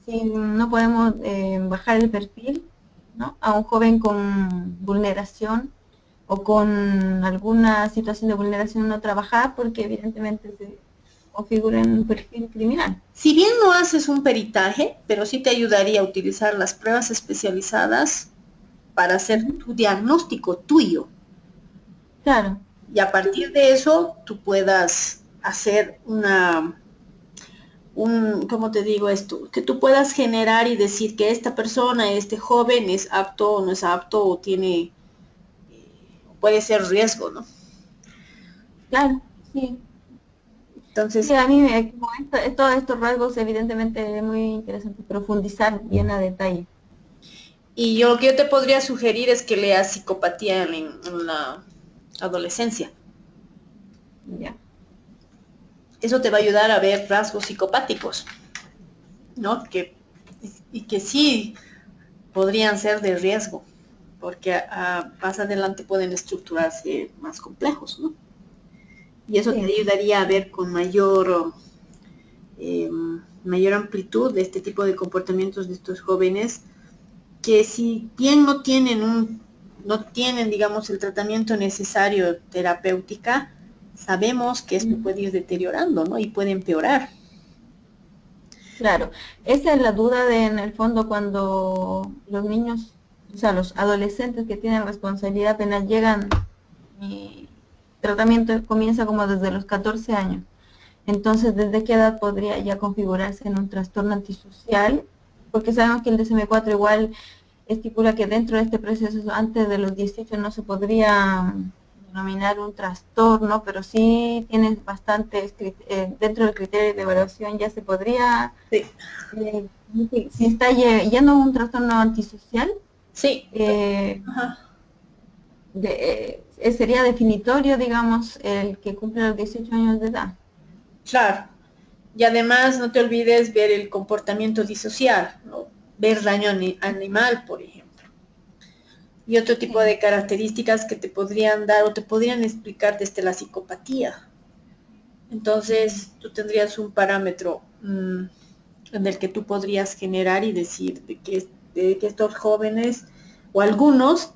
si no podemos bajar el perfil, ¿no?, a un joven con vulneración o con alguna situación de vulneración no trabajada, porque evidentemente se configura en un perfil criminal. Si bien no haces un peritaje, pero sí te ayudaría a utilizar las pruebas especializadas para hacer tu diagnóstico tuyo. Claro. Y a partir de eso tú puedas hacer ¿cómo te digo esto? Que tú puedas generar y decir que esta persona, este joven es apto o no es apto o tiene, puede ser riesgo, ¿no? Claro, sí. Sí, Entonces, a mí como todos estos rasgos evidentemente es muy interesante profundizar bien a detalle. y yo lo que yo te podría sugerir es que leas psicopatía en la adolescencia. Ya. Eso te va a ayudar a ver rasgos psicopáticos, ¿no? Y que sí podrían ser de riesgo, porque más adelante pueden estructurarse más complejos, ¿no? Y eso te Sí, ayudaría a ver con eh, mayor amplitud de este tipo de comportamientos de estos jóvenes que si bien no tienen, digamos, el tratamiento necesario terapéutica, sabemos que esto puede ir deteriorando, ¿no? Y puede empeorar. claro. Esa es la duda de en el fondo cuando los niños, o sea, los adolescentes que tienen responsabilidad apenas llegan, mi tratamiento comienza como desde los 14 años. Entonces, ¿desde qué edad podría ya configurarse en un trastorno antisocial? Porque sabemos que el DSM-4 igual estipula que dentro de este proceso, antes de los 18 no se podría denominar un trastorno, pero sí tienes bastantes, dentro del criterio de evaluación ya se podría, Sí. si está yendo a un trastorno antisocial, Sí. eh, Ajá. sería definitorio, digamos, el que cumple los 18 años de edad. Claro. Y además no te olvides ver el comportamiento disocial, ¿no? Ver daño animal, por ejemplo. Y otro tipo Sí. de características que te podrían dar o te podrían explicar desde la psicopatía. Entonces, tú tendrías un parámetro en el que tú podrías generar y decir de que estos jóvenes o algunos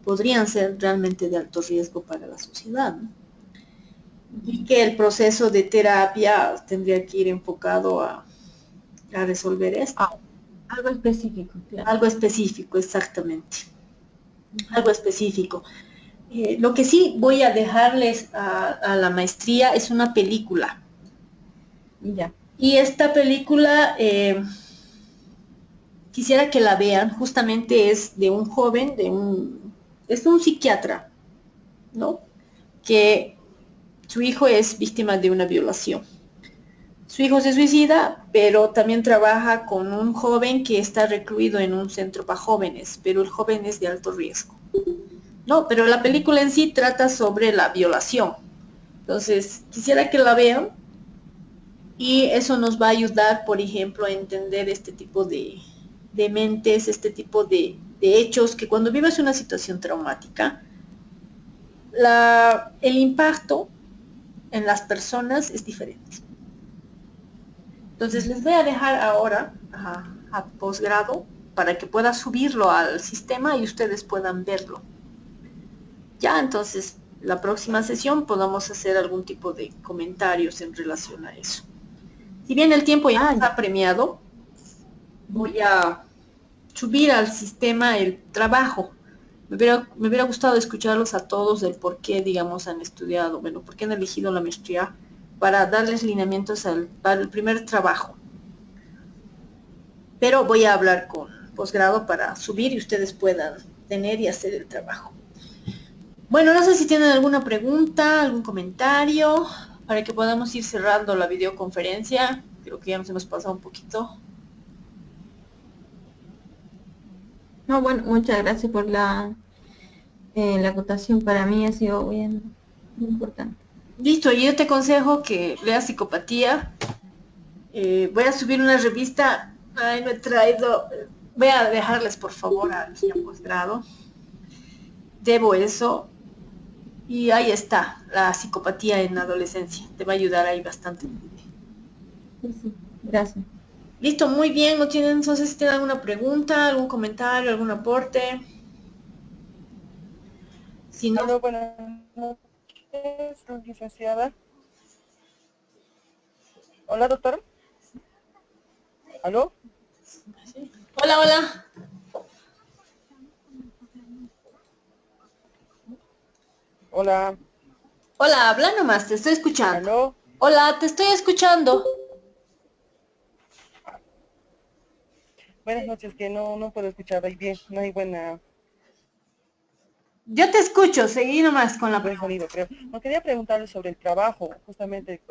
podrían ser realmente de alto riesgo para la sociedad, ¿no? Y que el proceso de terapia tendría que ir enfocado a resolver esto. Ah, algo específico, claro. Algo específico, exactamente. Algo específico. Lo que sí voy a dejarles a la maestría es una película. Ya. Y esta película quisiera que la vean, justamente es de un joven, es un psiquiatra, ¿no? Que su hijo es víctima de una violación. Su hijo se suicida, pero también trabaja con un joven que está recluido en un centro para jóvenes, pero el joven es de alto riesgo. No, pero la película en sí trata sobre la violación. Entonces, quisiera que la vean y eso nos va a ayudar, por ejemplo, a entender este tipo de mentes, este tipo de hechos que cuando vives una situación traumática, el impacto en las personas es diferente. Entonces les voy a dejar ahora a posgrado para que pueda subirlo al sistema y ustedes puedan verlo. Ya, entonces la próxima sesión podamos hacer algún tipo de comentarios en relación a eso. Si bien el tiempo ya está premiado, voy a subir al sistema el trabajo. Me hubiera gustado escucharlos a todos del por qué, digamos, han estudiado, bueno, por qué han elegido la maestría, para darles lineamientos para el primer trabajo. Pero voy a hablar con posgrado para subir y ustedes puedan tener y hacer el trabajo. Bueno, no sé si tienen alguna pregunta, algún comentario, para que podamos ir cerrando la videoconferencia. Creo que ya nos hemos pasado un poquito. No, bueno, muchas gracias por la acotación. Para mí ha sido bien muy importante. Listo, yo te aconsejo que leas psicopatía. Voy a subir una revista. Ay, no he traído. Voy a dejarles, por favor, aquí a posgrado. Debo eso. Y ahí está, la psicopatía en la adolescencia. Te va a ayudar ahí bastante. Sí, sí, gracias. Listo, muy bien. ¿No tienen, entonces, si tienen alguna pregunta, algún comentario, algún aporte? Si no, Aló, buenas noches, licenciada. Hola, doctor. ¿Aló? hola, hola. Hola, Hola, habla nomás, te estoy escuchando. aló. Hola, te estoy escuchando. Buenas noches, que no puedo escuchar ahí bien, no hay buena, Yo te escucho, seguí nomás con la buen pregunta. sonido, creo. No quería preguntarle sobre el trabajo, justamente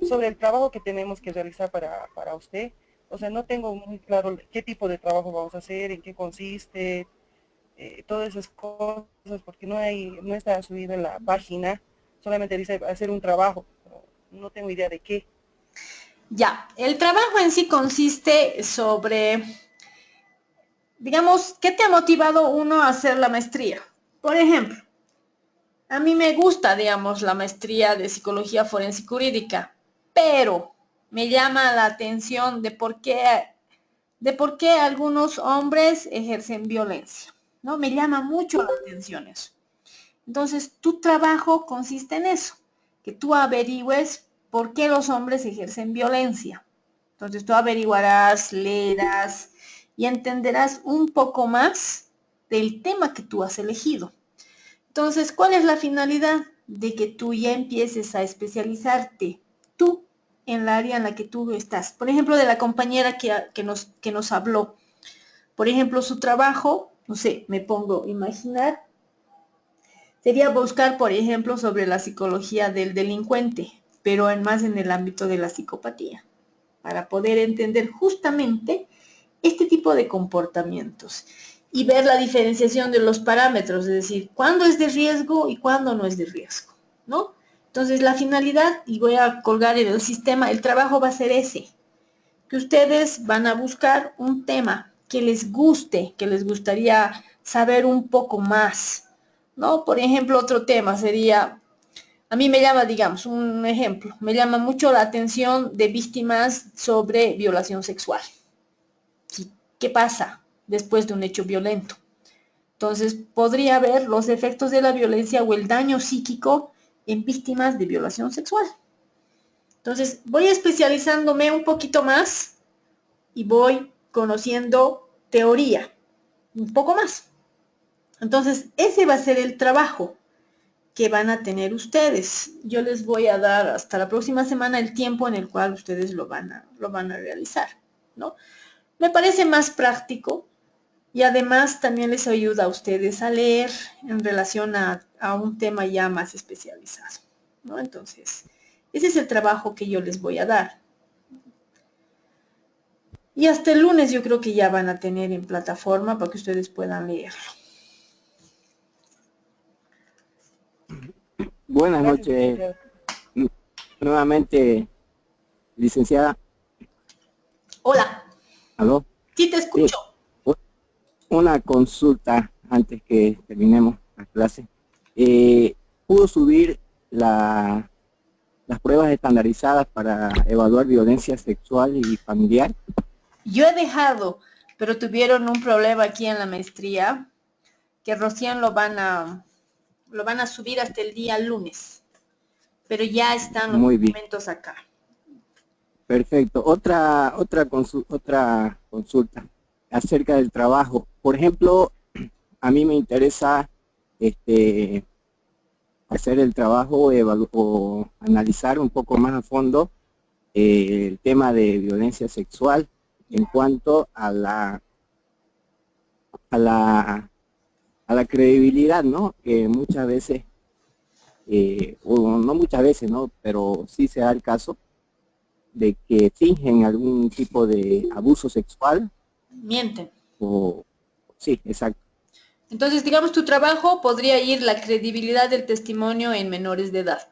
sobre el trabajo que tenemos que realizar para usted. O sea, no tengo muy claro qué tipo de trabajo vamos a hacer, en qué consiste, todas esas cosas, porque no está subido en la página, solamente dice hacer un trabajo, pero no tengo idea de qué. Ya, el trabajo en sí consiste sobre, digamos, ¿qué te ha motivado uno a hacer la maestría? Por ejemplo, a mí me gusta, digamos, la maestría de psicología forense y jurídica, pero me llama la atención de por qué algunos hombres ejercen violencia, ¿no? Me llama mucho la atención eso. Entonces, tu trabajo consiste en eso, que tú averigües por qué los hombres ejercen violencia. Entonces, tú averiguarás, leerás y entenderás un poco más del tema que tú has elegido. Entonces, ¿cuál es la finalidad? De que tú ya empieces a especializarte tú en el área en la que tú estás. Por ejemplo, de la compañera que nos habló. Por ejemplo, su trabajo, no sé, me pongo a imaginar, sería buscar, por ejemplo, sobre la psicología del delincuente, pero más en el ámbito de la psicopatía, para poder entender justamente este tipo de comportamientos y ver la diferenciación de los parámetros, es decir, cuándo es de riesgo y cuándo no es de riesgo, ¿no? Entonces, la finalidad, y voy a colgar en el sistema, el trabajo va a ser ese, que ustedes van a buscar un tema que les guste, que les gustaría saber un poco más, ¿no? Por ejemplo, otro tema sería, a mí me llama, digamos, un ejemplo, me llama mucho la atención de víctimas sobre violación sexual. ¿Sí? ¿Qué pasa después de un hecho violento? Entonces, podría ver los efectos de la violencia o el daño psíquico en víctimas de violación sexual. Entonces, voy especializándome un poquito más y voy conociendo teoría un poco más. Entonces, ese va a ser el trabajo que van a tener ustedes. Yo les voy a dar hasta la próxima semana el tiempo en el cual ustedes lo van a realizar, ¿no? Me parece más práctico y además también les ayuda a ustedes a leer en relación a un tema ya más especializado, ¿no? Entonces, ese es el trabajo que yo les voy a dar. Y hasta el lunes yo creo que ya van a tener en plataforma para que ustedes puedan leerlo. Buenas Gracias, noches, licenciada. nuevamente, licenciada. Hola, ¿Aló? sí te Sí, escucho. una consulta antes que terminemos la clase. ¿Pudo subir las pruebas estandarizadas para evaluar violencia sexual y familiar? Yo he dejado, pero tuvieron un problema aquí en la maestría, que recién lo van a subir hasta el día lunes, pero ya están los Muy bien, documentos acá. perfecto. Otra consulta acerca del trabajo. Por ejemplo, a mí me interesa hacer el trabajo o analizar un poco más a fondo el tema de violencia sexual en cuanto a la, a la credibilidad, ¿no? Que muchas veces, o no muchas veces, ¿no? Pero sí se da el caso de que fingen algún tipo de abuso sexual Mienten. o sí, exacto. Entonces, digamos, tu trabajo podría ir la credibilidad del testimonio en menores de edad.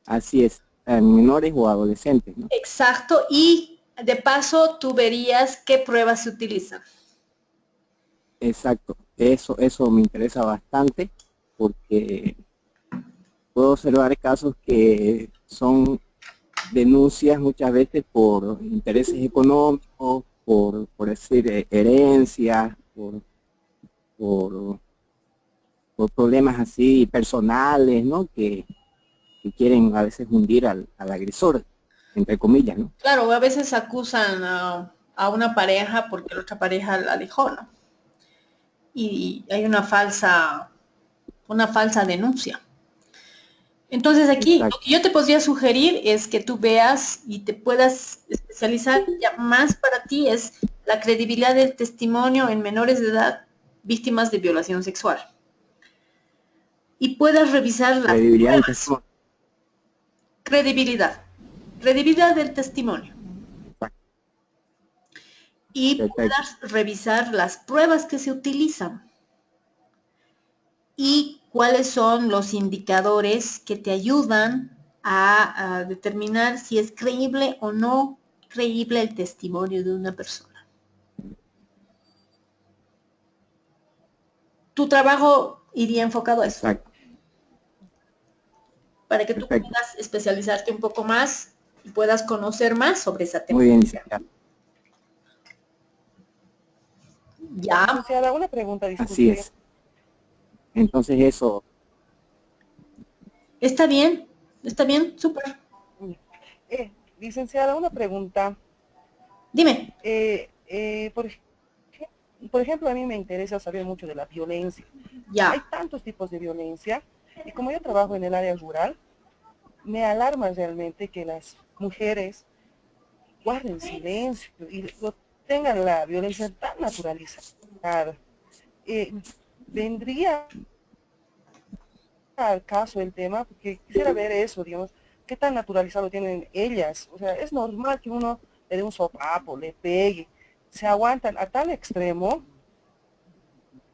Así es, en menores o adolescentes, ¿no? Exacto, y de paso tú verías qué pruebas se utilizan. Exacto. Eso me interesa bastante porque puedo observar casos que son denuncias muchas veces por intereses económicos, por decir herencias, por, por problemas así personales, ¿no? Que quieren a veces hundir al agresor, entre comillas, ¿no? Claro, a veces acusan a una pareja porque la otra pareja la dejó, ¿no? Y hay una falsa denuncia. Entonces aquí Exacto. lo que yo te podría sugerir es que tú veas y te puedas especializar ya más para ti es la credibilidad del testimonio en menores de edad víctimas de violación sexual. Y puedas revisar las Credibilidad del pruebas. testimonio. Credibilidad del testimonio. Exacto. Y Perfecto. puedas revisar las pruebas que se utilizan y cuáles son los indicadores que te ayudan a determinar si es creíble o no creíble el testimonio de una persona. Tu trabajo iría enfocado a eso, Exacto. para que tú Perfecto. puedas especializarte un poco más y puedas conocer más sobre esa Muy bien, temática. licenciada. Ya, Licenciada, una pregunta, Así disculpe. es. Entonces eso, está bien, súper. Licenciada, una pregunta. Dime. Por ejemplo, a mí me interesa saber mucho de la violencia. Hay Ya, tantos tipos de violencia y como yo trabajo en el área rural, me alarma realmente que las mujeres guarden silencio y tengan la violencia tan naturalizada. Vendría al caso el tema, porque quisiera ver eso, digamos, qué tan naturalizado tienen ellas. O sea, es normal que uno le dé un sopapo, le pegue, se aguantan a tal extremo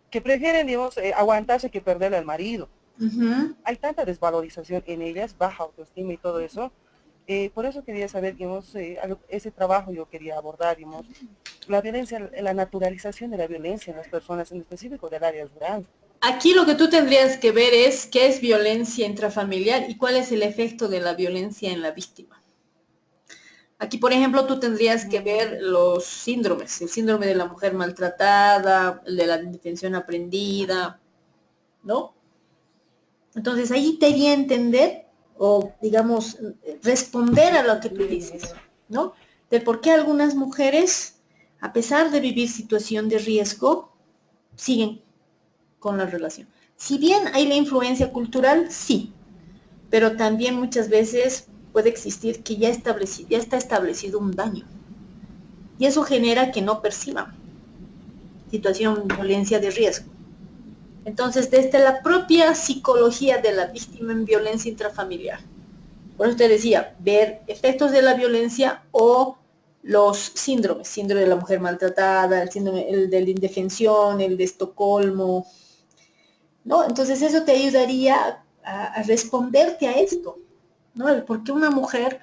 que prefieren, digamos, aguantarse que perderle al marido. ujú. Hay tanta desvalorización en ellas, baja autoestima y todo eso. Por eso quería saber, digamos, ese trabajo yo quería abordar, digamos, la violencia, la naturalización de la violencia en las personas, en específico del área rural. Aquí lo que tú tendrías que ver es qué es violencia intrafamiliar y cuál es el efecto de la violencia en la víctima. Aquí, por ejemplo, tú tendrías que ver los síndromes, el síndrome de la mujer maltratada, el de la indefensión aprendida, ¿no? Entonces ahí te haría entender o, digamos, responder a lo que tú dices, ¿no? De por qué algunas mujeres, a pesar de vivir situación de riesgo, siguen con la relación. Si bien hay la influencia cultural, sí, pero también muchas veces puede existir que ya está establecido un daño. Y eso genera que no perciban situación de violencia de riesgo. Entonces, desde la propia psicología de la víctima en violencia intrafamiliar, por eso te decía, ver efectos de la violencia o los síndromes, síndrome de la mujer maltratada, el síndrome el de la indefensión, el de Estocolmo, ¿no? Entonces eso te ayudaría a responderte a esto, ¿no? El por qué una mujer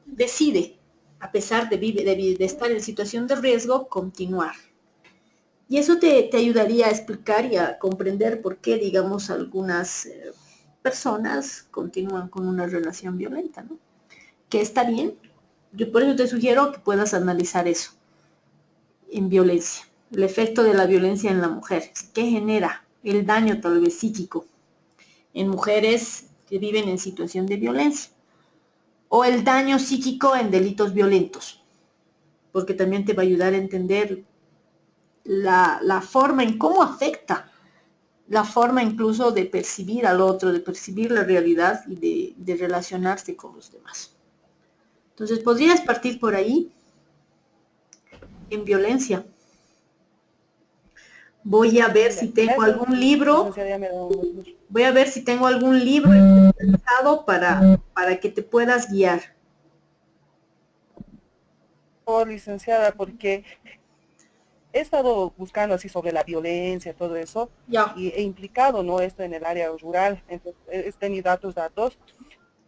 decide, a pesar de estar en situación de riesgo, continuar. Y eso te ayudaría a explicar y a comprender por qué, digamos, algunas personas continúan con una relación violenta, ¿no? Que está bien. Yo por eso te sugiero que puedas analizar eso en violencia. El efecto de la violencia en la mujer. ¿Qué genera? El daño tal vez psíquico en mujeres que viven en situación de violencia. O el daño psíquico en delitos violentos. Porque también te va a ayudar a entender la forma en cómo afecta la forma incluso de percibir al otro, de percibir la realidad y de relacionarse con los demás. Entonces, podrías partir por ahí en violencia. Voy a ver si tengo Gracias, algún libro, licenciada, ya me ha dado mucho. voy a ver si tengo algún libro especializado para que te puedas guiar. Por licenciada, porque he estado buscando así sobre la violencia, todo eso, Ya. y he implicado, ¿no? Esto en el área rural, entonces he tenido datos,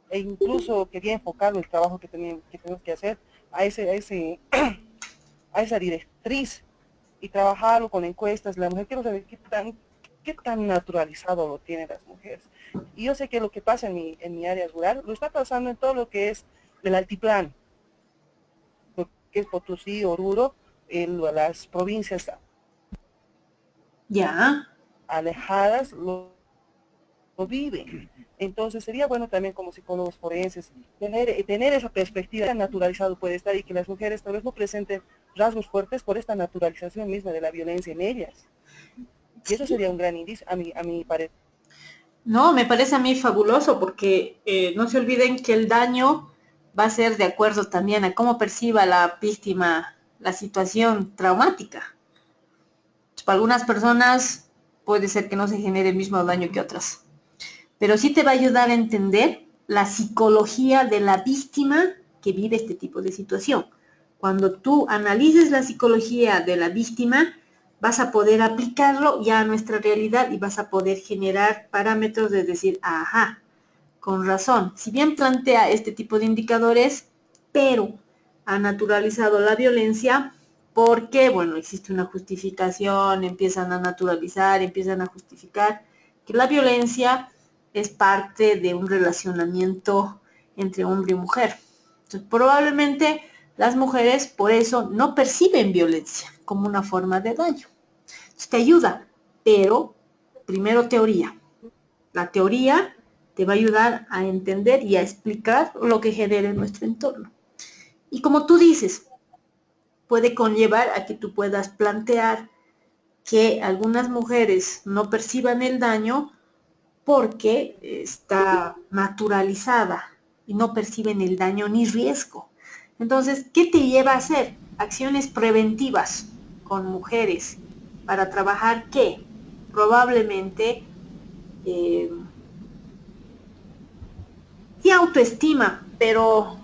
e incluso quería enfocarlo el trabajo que tenemos que hacer a esa directriz y trabajarlo con encuestas. La mujer, quiero saber qué tan naturalizado lo tienen las mujeres. Y yo sé que lo que pasa en mi área rural, lo está pasando en todo lo que es el altiplano, lo que es Potosí, Oruro, las provincias Ya. alejadas lo viven. Entonces sería bueno también como psicólogos forenses tener esa perspectiva tan naturalizado puede estar y que las mujeres tal vez no presenten rasgos fuertes por esta naturalización misma de la violencia en ellas. Y eso sería un gran indicio a mi parecer. No, me parece a mí fabuloso porque no se olviden que el daño va a ser de acuerdo también a cómo perciba la víctima la situación traumática. Para algunas personas puede ser que no se genere el mismo daño que otras, pero sí te va a ayudar a entender la psicología de la víctima que vive este tipo de situación. Cuando tú analices la psicología de la víctima, vas a poder aplicarlo ya a nuestra realidad y vas a poder generar parámetros de decir, ajá, con razón, si bien plantea este tipo de indicadores, pero ha naturalizado la violencia porque, bueno, existe una justificación, empiezan a naturalizar, empiezan a justificar que la violencia es parte de un relacionamiento entre hombre y mujer. Entonces, probablemente las mujeres por eso no perciben violencia como una forma de daño. Entonces, te ayuda, pero primero teoría. La teoría te va a ayudar a entender y a explicar lo que genera en nuestro entorno. Y como tú dices, puede conllevar a que tú puedas plantear que algunas mujeres no perciban el daño porque está naturalizada y no perciben el daño ni riesgo. Entonces, ¿qué te lleva a hacer? Acciones preventivas con mujeres para trabajar qué? Probablemente sí autoestima, pero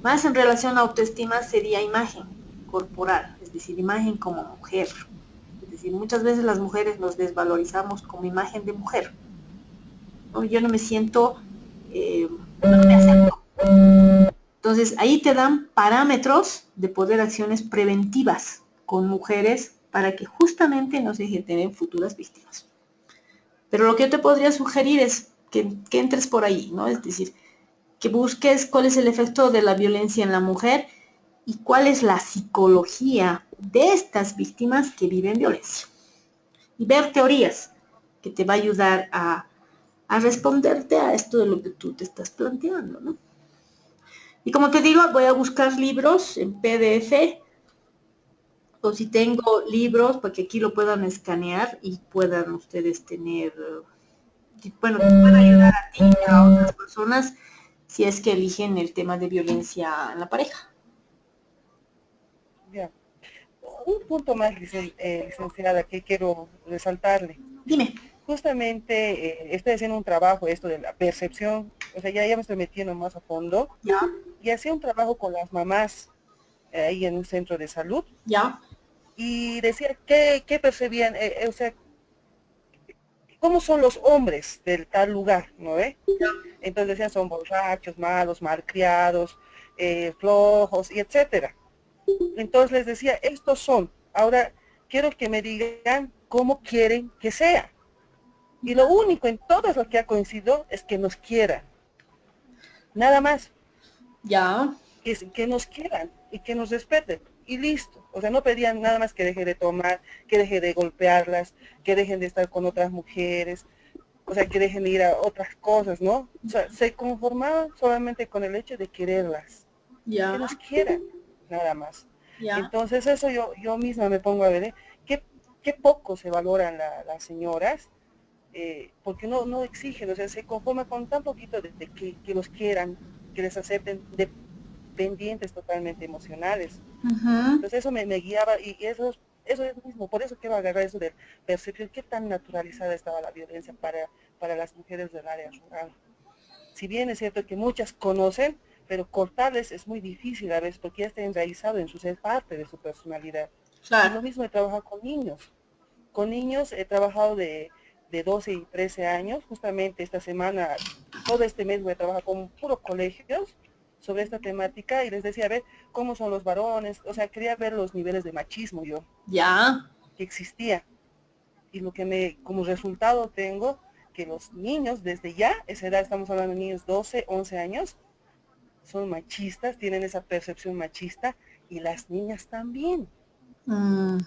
más en relación a autoestima sería imagen corporal, es decir, imagen como mujer. Es decir, muchas veces las mujeres nos desvalorizamos como imagen de mujer, ¿no? Yo no me siento, no me acepto. Entonces, ahí te dan parámetros de poder acciones preventivas con mujeres para que justamente no se generen futuras víctimas. Pero lo que yo te podría sugerir es que entres por ahí, ¿no? Es decir, que busques cuál es el efecto de la violencia en la mujer y cuál es la psicología de estas víctimas que viven violencia. Y ver teorías que te va a ayudar a responderte a esto de lo que tú te estás planteando, ¿no? Y como te digo, voy a buscar libros en PDF o si tengo libros, para que aquí lo puedan escanear y puedan ustedes tener, bueno, que puedan ayudar a ti y a otras personas si es que eligen el tema de violencia en la pareja. Ya. Un punto más, licenciada, que quiero resaltarle. Dime. Justamente estoy haciendo un trabajo, esto de la percepción, o sea, ya me estoy metiendo más a fondo, ¿Ya? y hacía un trabajo con las mamás ahí en un centro de salud, ¿Ya? y decía qué percibían, o sea, cómo son los hombres del tal lugar, ¿no ve? Entonces decían, son borrachos, malos, malcriados, flojos, y etcétera. Entonces les decía, estos son, ahora quiero que me digan cómo quieren que sea. Y lo único en todo lo que ha coincidido es que nos quieran. Nada más. Ya. Que nos quieran y que nos respeten. Y listo. O sea, no pedían nada más que deje de tomar, que deje de golpearlas, que dejen de estar con otras mujeres, o sea, que dejen de ir a otras cosas, ¿no? O sea, se conformaban solamente con el hecho de quererlas. Que Ya. nos quieran, nada más. Ya. Entonces eso yo misma me pongo a ver, qué poco se valoran las señoras, porque no exigen, o sea, se conforman con tan poquito de que los quieran, que les acepten, dependientes totalmente emocionales. Entonces eso me guiaba y eso es mismo, por eso quiero agarrar eso de percepción, qué tan naturalizada estaba la violencia para las mujeres del área rural. Si bien es cierto que muchas conocen, pero cortarles es muy difícil a veces porque ya está enraizado en su ser parte de su personalidad. Y Claro. lo mismo he trabajado con niños. Con niños he trabajado de 12 y 13 años. Justamente esta semana, todo este mes voy a trabajar con puros colegios sobre esta temática y les decía, a ver, cómo son los varones. O sea, quería ver los niveles de machismo yo, Ya. que existía. Y lo que como resultado tengo que los niños desde ya, esa edad, estamos hablando de niños 12, 11 años, son machistas, tienen esa percepción machista y las niñas también. Mm.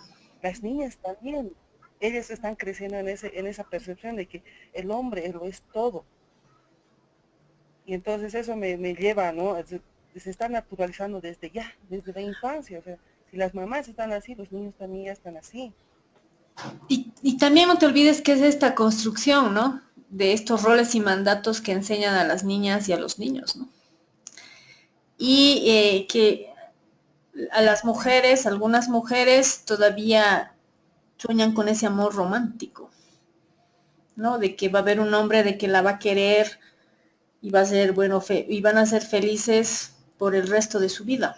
Las niñas también. Ellas están creciendo en esa percepción de que el hombre lo es todo. Y entonces eso me lleva, ¿no? Se está naturalizando desde ya, desde la infancia. O sea, si las mamás están así, los niños también ya están así. Y también no te olvides que es esta construcción, ¿no? de estos roles y mandatos que enseñan a las niñas y a los niños, ¿no? Y que a las mujeres, algunas mujeres todavía sueñan con ese amor romántico, ¿no? De que va a haber un hombre, de que la va a querer y va a ser, bueno, y van a ser felices por el resto de su vida.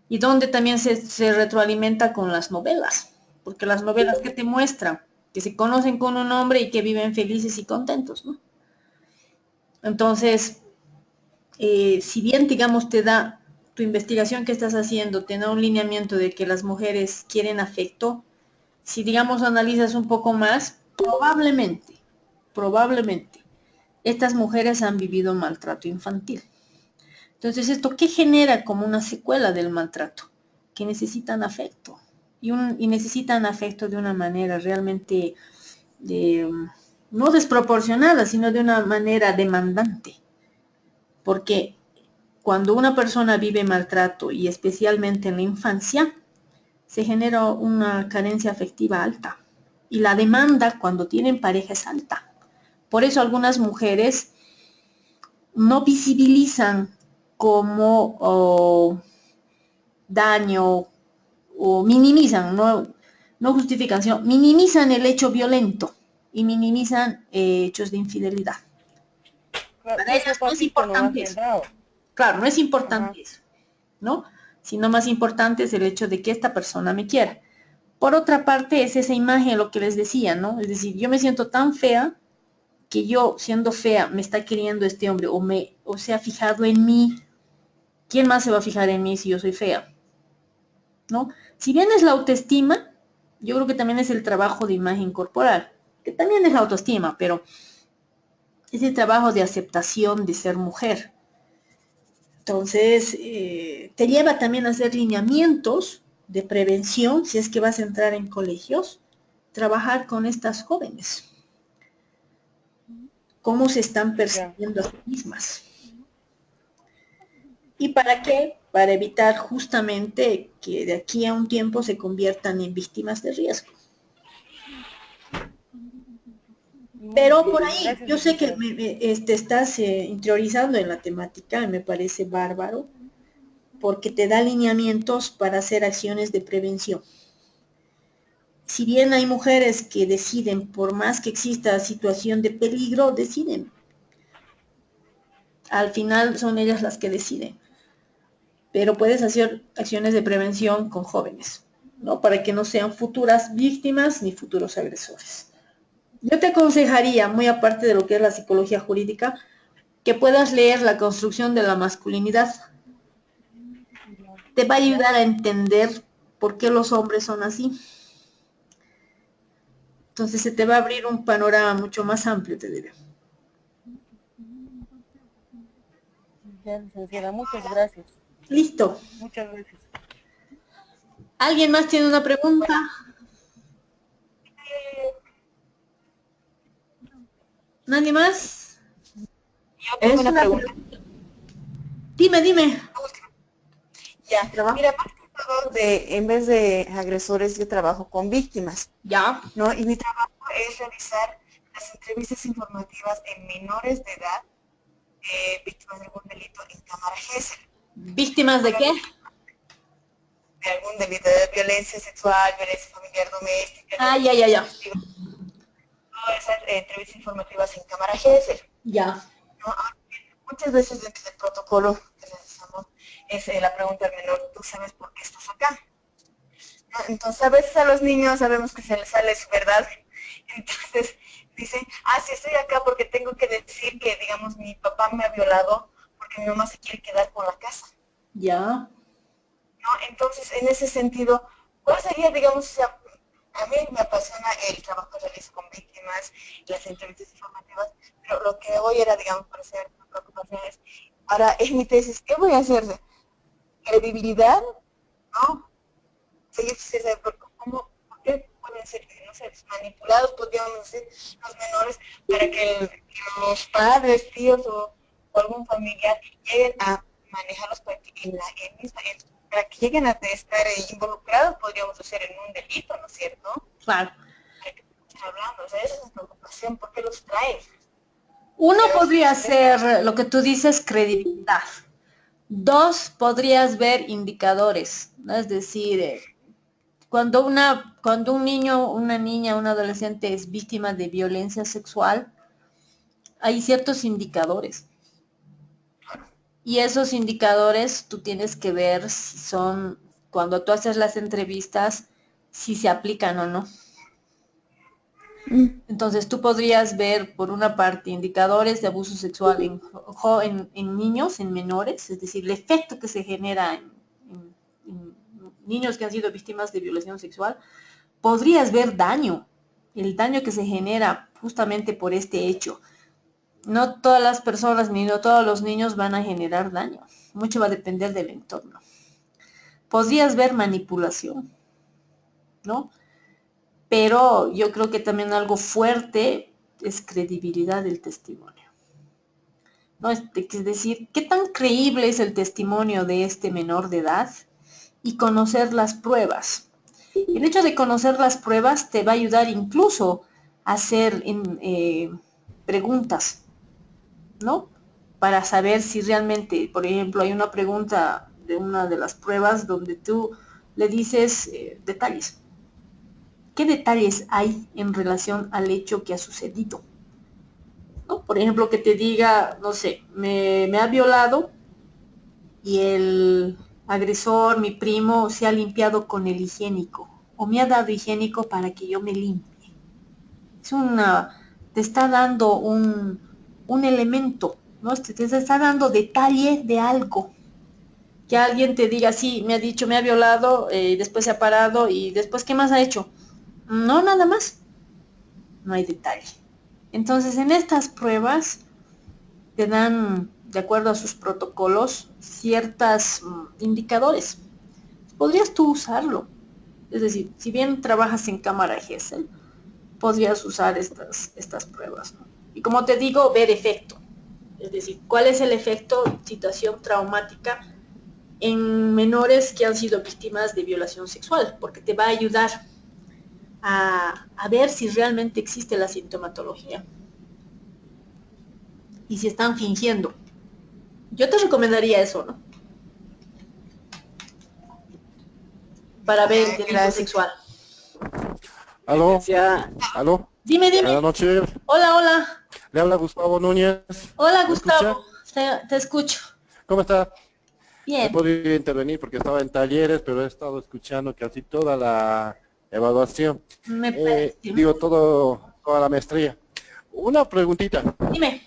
Y donde también se retroalimenta con las novelas, porque las novelas que te muestran, que se conocen con un hombre y que viven felices y contentos, ¿no? Entonces, si bien, digamos, te da tu investigación que estás haciendo, te da un lineamiento de que las mujeres quieren afecto, si, digamos, analizas un poco más, probablemente, estas mujeres han vivido maltrato infantil. Entonces, ¿esto qué genera como una secuela del maltrato? Que necesitan afecto. Y necesitan afecto de una manera realmente no desproporcionada, sino de una manera demandante. Porque cuando una persona vive maltrato, y especialmente en la infancia, se genera una carencia afectiva alta. Y la demanda cuando tienen pareja es alta. Por eso algunas mujeres no visibilizan como daño o minimizan, no justificación, minimizan el hecho violento y minimizan hechos de infidelidad. Claro, Para ellas no es importante eso. Claro, no es importante eso, ¿no? Sino más importante es el hecho de que esta persona me quiera. Por otra parte, es esa imagen lo que les decía, ¿no? Es decir, yo me siento tan fea que yo, siendo fea, me está queriendo este hombre o se ha fijado en mí. ¿Quién más se va a fijar en mí si yo soy fea? ¿No? Si bien es la autoestima, yo creo que también es el trabajo de imagen corporal, que también es la autoestima, pero es el trabajo de aceptación de ser mujer. Entonces, te lleva también a hacer lineamientos de prevención, si es que vas a entrar en colegios, trabajar con estas jóvenes. Cómo se están percibiendo a sí mismas. ¿Y para qué? Para evitar justamente que de aquí a un tiempo se conviertan en víctimas de riesgo. Pero por ahí, yo sé que te estás interiorizando en la temática y me parece bárbaro, porque te da lineamientos para hacer acciones de prevención. Si bien hay mujeres que deciden, por más que exista situación de peligro, deciden. Al final son ellas las que deciden. Pero puedes hacer acciones de prevención con jóvenes, ¿no? Para que no sean futuras víctimas ni futuros agresores. Yo te aconsejaría, muy aparte de lo que es la psicología jurídica, que puedas leer La construcción de la masculinidad. Te va a ayudar a entender por qué los hombres son así. Entonces se te va a abrir un panorama mucho más amplio, te diré. Ya, licenciada, muchas gracias. Listo. Muchas gracias. ¿Alguien más tiene una pregunta? ¿Nadie más? Yo tengo una pregunta. Dime. Ya, mira, más que todo, en vez de agresores, yo trabajo con víctimas. Ya. ¿No? Y mi trabajo es realizar las entrevistas informativas en menores de edad, víctimas de algún delito en cámara GESEL. ¿Víctimas de qué? De algún delito de violencia sexual, violencia familiar doméstica. Ah, ya. Todas esas entrevistas informativas en cámara GESEL. Ya. ¿No? Muchas veces dentro del protocolo que realizamos es la pregunta al menor, ¿tú sabes por qué estás acá? ¿No? Entonces a veces a los niños sabemos que se les sale su verdad, entonces dicen, sí estoy acá porque tengo que decir que, digamos, mi papá me ha violado porque mi mamá se quiere quedar con la casa. Ya. ¿No? Entonces, en ese sentido, ¿cuál sería, digamos, a mí me apasiona el trabajo que realizo con víctimas, las entrevistas informativas, pero lo que hoy era, digamos, para hacer preocupaciones, ahora en mi tesis, ¿qué voy a hacer? ¿Credibilidad? ¿No? ¿Por qué pueden ser, no sé, manipulados, podríamos decir, los menores, para que los padres, tíos o algún familiar lleguen a manejarlos para que para que lleguen a estar involucrados, podríamos decir, en un delito, ¿no es cierto? Claro. hablando, o sea, esa es mi preocupación, ¿por qué los traen? Uno podría ser lo que tú dices, credibilidad. Dos, podrías ver indicadores, ¿no? Es decir, cuando un niño, una niña, un adolescente es víctima de violencia sexual, hay ciertos indicadores. Y esos indicadores tú tienes que ver si son, cuando tú haces las entrevistas, si se aplican o no. Entonces tú podrías ver, por una parte, indicadores de abuso sexual en niños, en menores, es decir, el efecto que se genera en niños que han sido víctimas de violación sexual. Podrías ver daño, el daño que se genera justamente por este hecho. No todas las personas ni no todos los niños van a generar daño. Mucho va a depender del entorno. Podrías ver manipulación, ¿no? Pero yo creo que también algo fuerte es credibilidad del testimonio. ¿No? Es decir, ¿qué tan creíble es el testimonio de este menor de edad? Y conocer las pruebas. El hecho de conocer las pruebas te va a ayudar incluso a hacer preguntas, ¿no? Para saber si realmente, por ejemplo, hay una pregunta de una de las pruebas donde tú le dices detalles. ¿Qué detalles hay en relación al hecho que ha sucedido? ¿No? Por ejemplo, que te diga, no sé, me ha violado y el agresor, mi primo, se ha limpiado con el higiénico o me ha dado higiénico para que yo me limpie. Te está dando un elemento, ¿no? Te está dando detalle de algo. Que alguien te diga, sí, me ha dicho, me ha violado, después se ha parado y después, ¿qué más ha hecho? No, nada más. No hay detalle. Entonces, en estas pruebas te dan, de acuerdo a sus protocolos, ciertos indicadores. Podrías tú usarlo. Es decir, si bien trabajas en cámara Gesell, podrías usar estas pruebas, ¿no? Y como te digo, ver efecto. Es decir, ¿cuál es el efecto de situación traumática en menores que han sido víctimas de violación sexual? Porque te va a ayudar a ver si realmente existe la sintomatología y si están fingiendo. Yo te recomendaría eso, ¿no? Para ver el delito sexual. ¿Aló? Ya, ¿Aló? Dime. Buenas noches. Hola. Le habla Gustavo Núñez. Hola, ¿Me Gustavo. escucha? Te escucho. ¿Cómo está? He Bien. podido intervenir porque estaba en talleres, pero he estado escuchando casi toda la evaluación. Me parece. Toda la maestría. Una preguntita. Dime.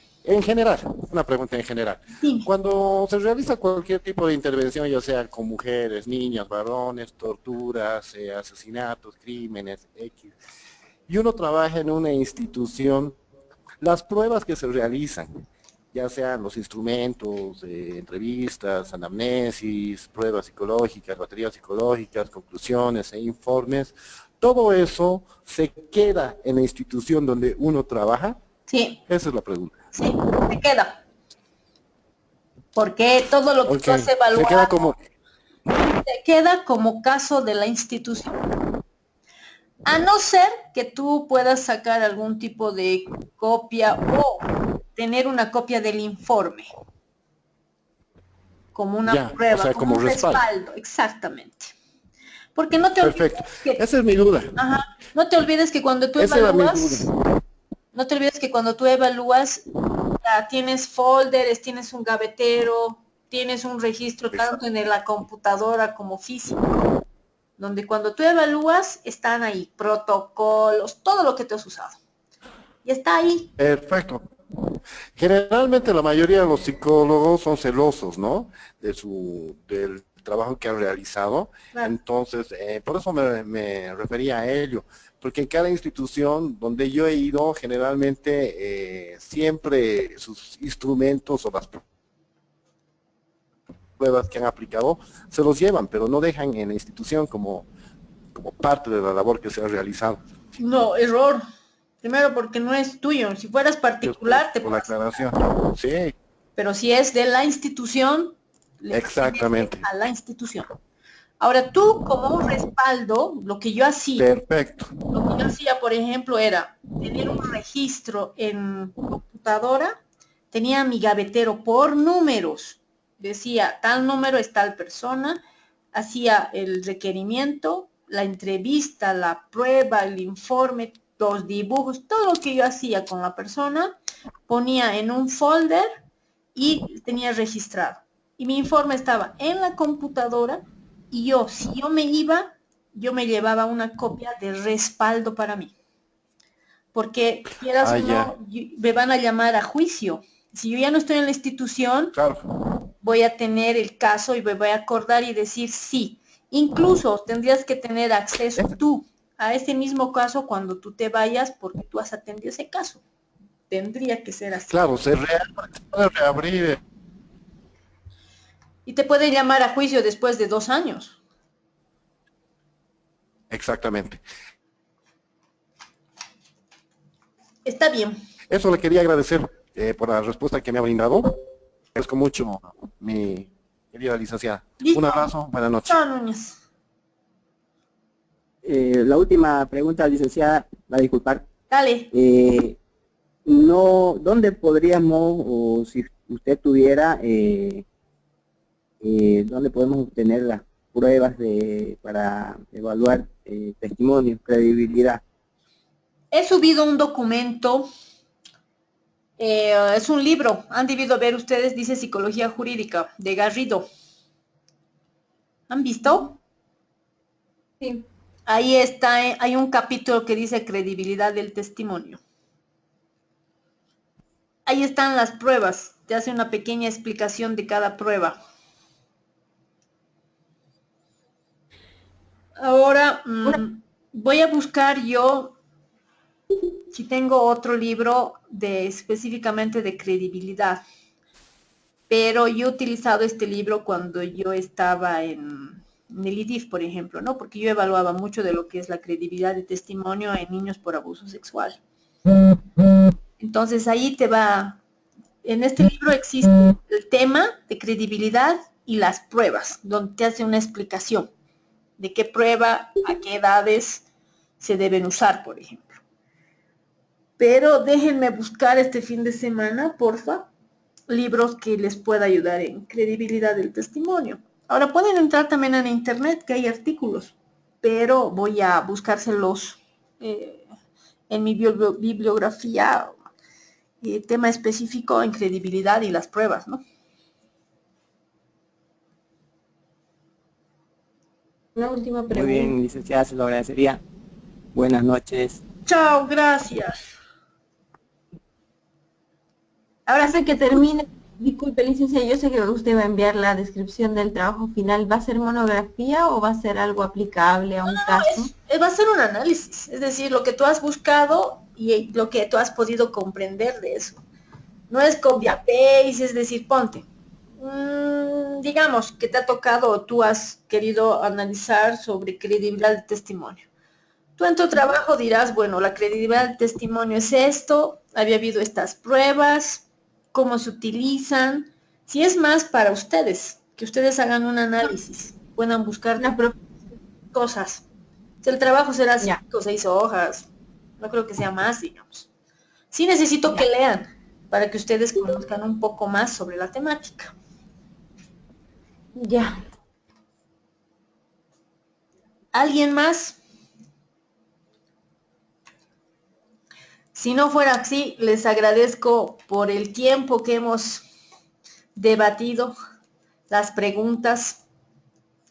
Una pregunta en general. Dime. Cuando se realiza cualquier tipo de intervención, ya sea con mujeres, niñas, varones, torturas, asesinatos, crímenes, X, y uno trabaja en una institución, las pruebas que se realizan, ya sean los instrumentos, entrevistas, anamnesis, pruebas psicológicas, baterías psicológicas, conclusiones e informes, todo eso se queda en la institución donde uno trabaja. Sí. Esa es la pregunta. Sí, se queda. Porque todo lo que tú has evaluado se queda como caso de la institución. A no ser que tú puedas sacar algún tipo de copia o tener una copia del informe. Como una prueba, o sea, como un respaldo. Exactamente. Porque no te olvides que, esa es mi duda. Ajá, no te olvides que cuando tú evalúas, tienes folders, tienes un gavetero, tienes un registro tanto en la computadora como físico, donde cuando tú evalúas están ahí protocolos, todo lo que te has usado. Y está ahí. Perfecto. Generalmente la mayoría de los psicólogos son celosos, ¿no? Del trabajo que han realizado. Claro. Entonces, por eso me refería a ello. Porque en cada institución donde yo he ido, generalmente siempre sus instrumentos o las pruebas que han aplicado se los llevan, pero no dejan en la institución como parte de la labor que se ha realizado. No, error. Primero porque no es tuyo. Si fueras particular, te por la aclaración. Sí. Pero si es de la institución, exactamente a la institución. Ahora tú, como un respaldo, lo que yo hacía, Perfecto. por ejemplo, era tener un registro en computadora, tenía mi gavetero por números, decía tal número es tal persona, hacía el requerimiento, la entrevista, la prueba, el informe, los dibujos, todo lo que yo hacía con la persona, ponía en un folder y tenía registrado. Y mi informe estaba en la computadora y yo, si yo me iba, yo me llevaba una copia de respaldo para mí. Porque quieras o Ya. no, me van a llamar a juicio. Si yo ya no estoy en la institución, Claro. voy a tener el caso y me voy a acordar y decir sí. Incluso tendrías que tener acceso tú a ese mismo caso cuando tú te vayas porque tú has atendido ese caso. Tendría que ser así. Claro, se puede reabrir. Y te pueden llamar a juicio después de 2 años. Exactamente. Está bien. Eso le quería agradecer por la respuesta que me ha brindado. Agradezco mucho, mi querida licenciada. ¿Listo? Un abrazo, buenas noches. Chao, Núñez. La última pregunta, licenciada, va a disculpar. Dale. No, ¿dónde podríamos, o si usted tuviera, dónde podemos obtener las pruebas para evaluar testimonio, credibilidad? He subido un documento, es un libro, han debido ver ustedes, dice Psicología Jurídica, de Garrido. ¿Han visto? Sí. Ahí está, hay un capítulo que dice credibilidad del testimonio. Ahí están las pruebas, te hace una pequeña explicación de cada prueba. Ahora voy a buscar yo si tengo otro libro específicamente de credibilidad, pero yo he utilizado este libro cuando yo estaba en el IDIF, por ejemplo, ¿no? Porque yo evaluaba mucho de lo que es la credibilidad de testimonio en niños por abuso sexual. Entonces ahí en este libro existe el tema de credibilidad y las pruebas, donde te hace una explicación de qué prueba, a qué edades se deben usar, por ejemplo. Pero déjenme buscar este fin de semana, porfa, libros que les pueda ayudar en credibilidad del testimonio. Ahora pueden entrar también en internet, que hay artículos, pero voy a buscárselos en mi bibliografía, tema específico en credibilidad y las pruebas, ¿no? Una última pregunta. Muy bien, licenciada, se lo agradecería. Buenas noches. Chao, gracias. Ahora sé que termine, disculpe licenciada, yo sé que usted va a enviar la descripción del trabajo final. ¿Va a ser monografía o va a ser algo aplicable a un caso? Va a ser un análisis, es decir, lo que tú has buscado y lo que tú has podido comprender de eso. No es copia-paste, es decir, ponte. Digamos que te ha tocado o tú has querido analizar sobre credibilidad del testimonio. Tú en tu trabajo dirás, bueno, la credibilidad del testimonio es esto, había habido estas pruebas, cómo se utilizan. Si es más para ustedes, que ustedes hagan un análisis, puedan buscar cosas. Si el trabajo será 5 o 6 hojas, no creo que sea más, digamos. Sí necesito que lean para que ustedes conozcan un poco más sobre la temática. Ya. ¿Alguien más? Si no fuera así, les agradezco por el tiempo que hemos debatido, las preguntas,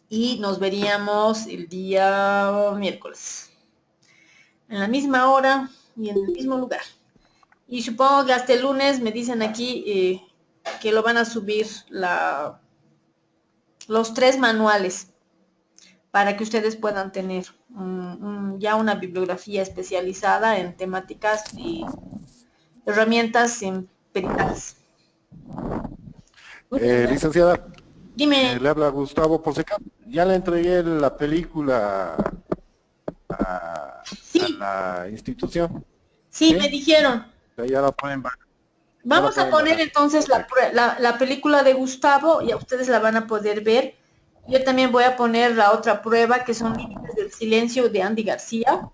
y nos veríamos el día miércoles, en la misma hora y en el mismo lugar. Y supongo que hasta el lunes me dicen aquí que lo van a subir los 3 manuales para que ustedes puedan tener ya una bibliografía especializada en temáticas y herramientas en peritales. Licenciada, Dime. le habla Gustavo Fonseca. Ya le entregué la película a la institución. Sí, me dijeron. Ya la pueden ver. Vamos a poner entonces la película de Gustavo y a ustedes la van a poder ver Yo también voy a poner la otra prueba, que son límites del silencio de Andy García.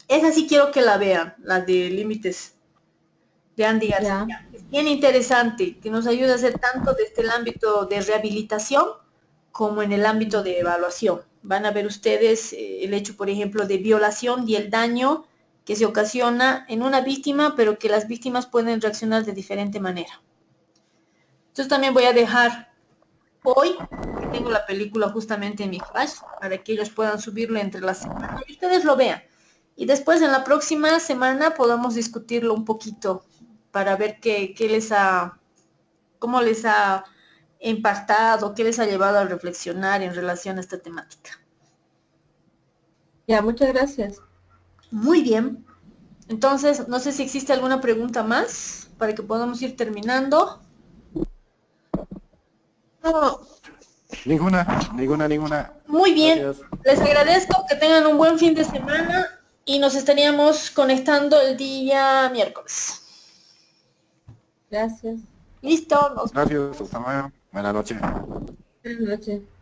Esa sí quiero que la vean, la de límites de Andy García. Ya. Es bien interesante, que nos ayuda a hacer tanto desde el ámbito de rehabilitación como en el ámbito de evaluación. Van a ver ustedes el hecho, por ejemplo, de violación y el daño que se ocasiona en una víctima, pero que las víctimas pueden reaccionar de diferente manera. Entonces también voy a dejar hoy, que tengo la película justamente en mi flash, para que ellos puedan subirlo entre la semana y ustedes lo vean. Y después en la próxima semana podamos discutirlo un poquito para ver cómo les ha impactado, qué les ha llevado a reflexionar en relación a esta temática. Ya, muchas gracias. Muy bien. Entonces, no sé si existe alguna pregunta más para que podamos ir terminando. No. Ninguna. Muy bien. Gracias. Les agradezco, que tengan un buen fin de semana y nos estaríamos conectando el día miércoles. Gracias. Listo. Gracias. Hasta luego. Buenas noches. Buenas noches.